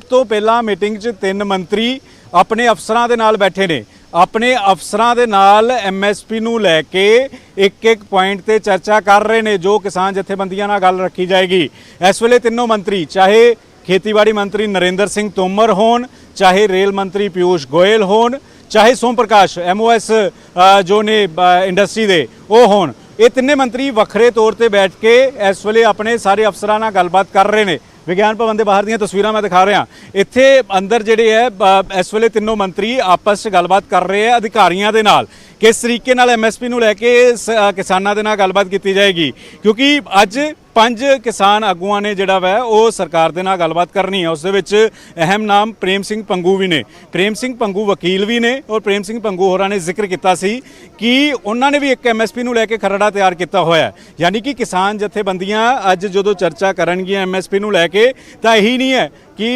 ਤੋਂ ਪਹਿਲਾਂ ਮੀਟਿੰਗ 'ਚ 3 ਮੰਤਰੀ ਆਪਣੇ ਅਫਸਰਾਂ ਦੇ ਨਾਲ ਬੈਠੇ ਨੇ। ਆਪਣੇ ਅਫਸਰਾਂ ਦੇ ਨਾਲ MSP ਨੂੰ ਲੈ ਕੇ ਇੱਕ ਪੁਆਇੰਟ ਤੇ ਚਰਚਾ ਕਰ ਰਹੇ ਨੇ, ਜੋ ਕਿਸਾਨ ਜਥੇਬੰਦੀਆਂ ਨਾਲ ਗੱਲ ਰੱਖੀ ਜਾਏਗੀ। ਇਸ ਵੇਲੇ ਤਿੰਨੋਂ ਮੰਤਰੀ, ਚਾਹੇ ਖੇਤੀਬਾੜੀ ਮੰਤਰੀ ਨਰਿੰਦਰ ਸਿੰਘ ਤੋਮਰ ਹੋਣ, ਚਾਹੇ ਰੇਲ ਮੰਤਰੀ ਪਿਊਸ਼ ਗੋਇਲ ਹੋਣ, ਚਾਹੇ ਸੋਮ ਪ੍ਰਕਾਸ਼ MOS ਜੋ ਨੇ ਇੰਡਸਟਰੀ ਦੇ ਉਹ ਹੋਣ, ਇਹ ਤਿੰਨੇ ਮੰਤਰੀ ਵੱਖਰੇ ਤੌਰ ਤੇ ਬੈਠ ਕੇ ਇਸ ਵੇਲੇ ਆਪਣੇ ਸਾਰੇ ਅਫਸਰਾਂ ਨਾਲ ਗੱਲਬਾਤ ਕਰ ਰਹੇ ਨੇ। ਵਿਗਿਆਨ ਭਵਨ ਦੇ ਬਾਹਰ ਦੀਆਂ ਤਸਵੀਰਾਂ ਮੈਂ ਦਿਖਾ ਰਿਹਾ, ਇੱਥੇ ਅੰਦਰ ਜਿਹੜੇ ਹੈ ਇਸ ਵੇਲੇ ਤਿੰਨੋਂ ਮੰਤਰੀ ਆਪਸ 'ਚ ਗੱਲਬਾਤ ਕਰ ਰਹੇ ਆ ਅਧਿਕਾਰੀਆਂ ਦੇ ਨਾਲ, ਕਿਸ ਤਰੀਕੇ ਨਾਲ MSP ਨੂੰ ਲੈ ਕੇ ਕਿਸਾਨਾਂ ਦੇ ਨਾਲ ਗੱਲਬਾਤ ਕੀਤੀ ਜਾਏਗੀ। ਕਿਉਂਕਿ ਅੱਜ ਪੰਜ ਕਿਸਾਨ ਆਗੂਆਂ ਨੇ ਜਿਹੜਾ ਵਾ ਉਹ ਸਰਕਾਰ ਦੇ ਨਾਲ ਗੱਲਬਾਤ ਕਰਨੀ ਹੈ। ਉਸ ਦੇ ਵਿੱਚ ਅਹਿਮ ਨਾਮ ਪ੍ਰੇਮ ਸਿੰਘ ਪੰਗੂ ਵੀ ਨੇ। ਪ੍ਰੇਮ ਸਿੰਘ ਪੰਗੂ ਵਕੀਲ ਵੀ ਨੇ ਔਰ ਪ੍ਰੇਮ ਸਿੰਘ ਪੰਗੂ ਹੋਰਾਂ ਨੇ ਜ਼ਿਕਰ ਕੀਤਾ ਸੀ ਕਿ ਉਹਨਾਂ ਨੇ ਵੀ ਇੱਕ ਐਮਐਸਪੀ ਨੂੰ ਲੈ ਕੇ ਖਰੜਾ ਤਿਆਰ ਕੀਤਾ ਹੋਇਆ ਹੈ। ਯਾਨੀ ਕਿ ਕਿਸਾਨ ਜਥੇਬੰਦੀਆਂ ਅੱਜ ਜਦੋਂ ਚਰਚਾ ਕਰਨਗੀਆਂ ਐਮਐਸਪੀ ਨੂੰ ਲੈ ਕੇ ਤਾਂ ਇਹੀ ਨਹੀਂ ਹੈ ਕਿ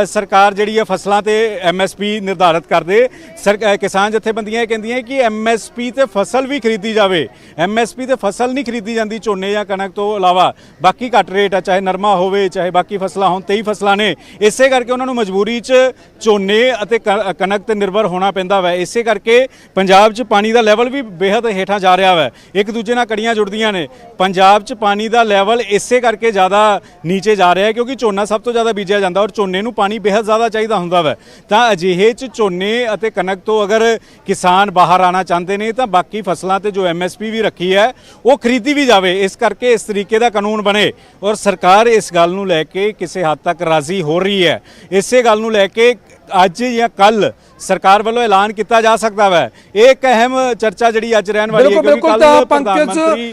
ਸਰਕਾਰ ਜਿਹੜੀ ਹੈ ਫਸਲਾਂ ਤੇ ਐਮਐਸਪੀ ਨਿਰਧਾਰਿਤ ਕਰ ਦੇ। ਕਿਸਾਨ ਜਥੇਬੰਦੀਆਂ ਇਹ ਕਹਿੰਦੀਆਂ ਕਿ ਐਮਐਸਪੀ ਤੇ ਫਸਲ ਵੀ ਖਰੀਦੀ ਜਾਵੇ। ਐਮਐਸਪੀ ਤੇ ਫਸਲ ਨਹੀਂ ਖਰੀਦੀ ਜਾਂਦੀ ਝੋਨੇ ਜਾਂ ਕਣਕ ਤੋਂ ਇਲਾਵਾ, ਬਾਕੀ ਘੱਟ ਰੇਟ ਆ, ਚਾਹੇ ਨਰਮਾ ਹੋਵੇ ਚਾਹੇ ਬਾਕੀ ਫਸਲਾਂ ਹੋਣ, 23 ਫਸਲਾਂ ਨੇ। ਇਸੇ ਕਰਕੇ ਉਹਨਾਂ ਨੂੰ ਮਜਬੂਰੀ 'ਚ ਝੋਨੇ ਅਤੇ ਕਣਕ ਤੇ ਨਿਰਭਰ ਹੋਣਾ ਪੈਂਦਾ ਵਾ। ਇਸੇ ਕਰਕੇ ਪੰਜਾਬ 'ਚ ਪਾਣੀ ਦਾ ਲੈਵਲ ਵੀ ਬੇਹੱਦ ਹੇਠਾਂ ਜਾ ਰਿਹਾ ਵਾ। ਇੱਕ ਦੂਜੇ ਨਾਲ ਕੜੀਆਂ ਜੁੜਦੀਆਂ ਨੇ। ਪੰਜਾਬ 'ਚ ਪਾਣੀ ਦਾ ਲੈਵਲ ਇਸੇ ਕਰਕੇ ਜ਼ਿਆਦਾ ਨੀਚੇ ਜਾ ਰਿਹਾ ਕਿਉਂਕਿ ਝੋਨਾ ਸਭ ਤੋਂ ਜ਼ਿਆਦਾ ਬੀਜਿਆ ਜਾਂਦਾ ਔਰ ਝੋਨੇ ਨੂੰ ਪਾਣੀ ਬੇਹੱਦ ਜ਼ਿਆਦਾ ਚਾਹੀਦਾ ਹੁੰਦਾ ਵਾ। ਤਾਂ ਅਜਿਹੇ 'ਚ ਝੋਨੇ ਅਤੇ ਕਣਕ ਤੋਂ ਅਗਰ ਕਿਸਾਨ ਬਾਹਰ ਆਣਾ ਚਾਹੁੰਦੇ ਨੇ ਤਾਂ ਬਾਕੀ ਫਸਲਾਂ ਤੇ ਜੋ ਐਮਐਸਪੀ ਵੀ ਰੱਖੀ ਹੈ ਉਹ ਖਰੀਦੀ ਵੀ ਜਾਵੇ। ਇਸ ਕਰਕੇ ਇਸ ਤਰੀਕੇ ਦਾ ਕਾਨੂੰਨ ਬਣੇ ਔਰ ਸਰਕਾਰ ਇਸ ਗੱਲ ਨੂੰ ਲੈ ਕੇ ਕਿਸੇ ਹੱਦ ਤੱਕ ਰਾਜ਼ੀ ਹੋ ਰਹੀ ਹੈ। ਇਸੇ ਗੱਲ ਨੂੰ ਲੈ ਕੇ ਅੱਜ ਜਾਂ ਕੱਲ ਸਰਕਾਰ ਵੱਲੋਂ ਐਲਾਨ ਕੀਤਾ ਜਾ ਸਕਦਾ ਹੈ। ਇਹ ਇੱਕ ਅਹਿਮ ਚਰਚਾ ਜਿਹੜੀ ਅੱਜ ਰਹਿਣ ਵਾਲੀ ਹੈ ਬਿਲਕੁਲ ਕਿਉਂਕਿ ਤਾਂ ਕੱਲ ਪ੍ਰਧਾਨ ਪੰਕਜ ਮੰਤਰੀ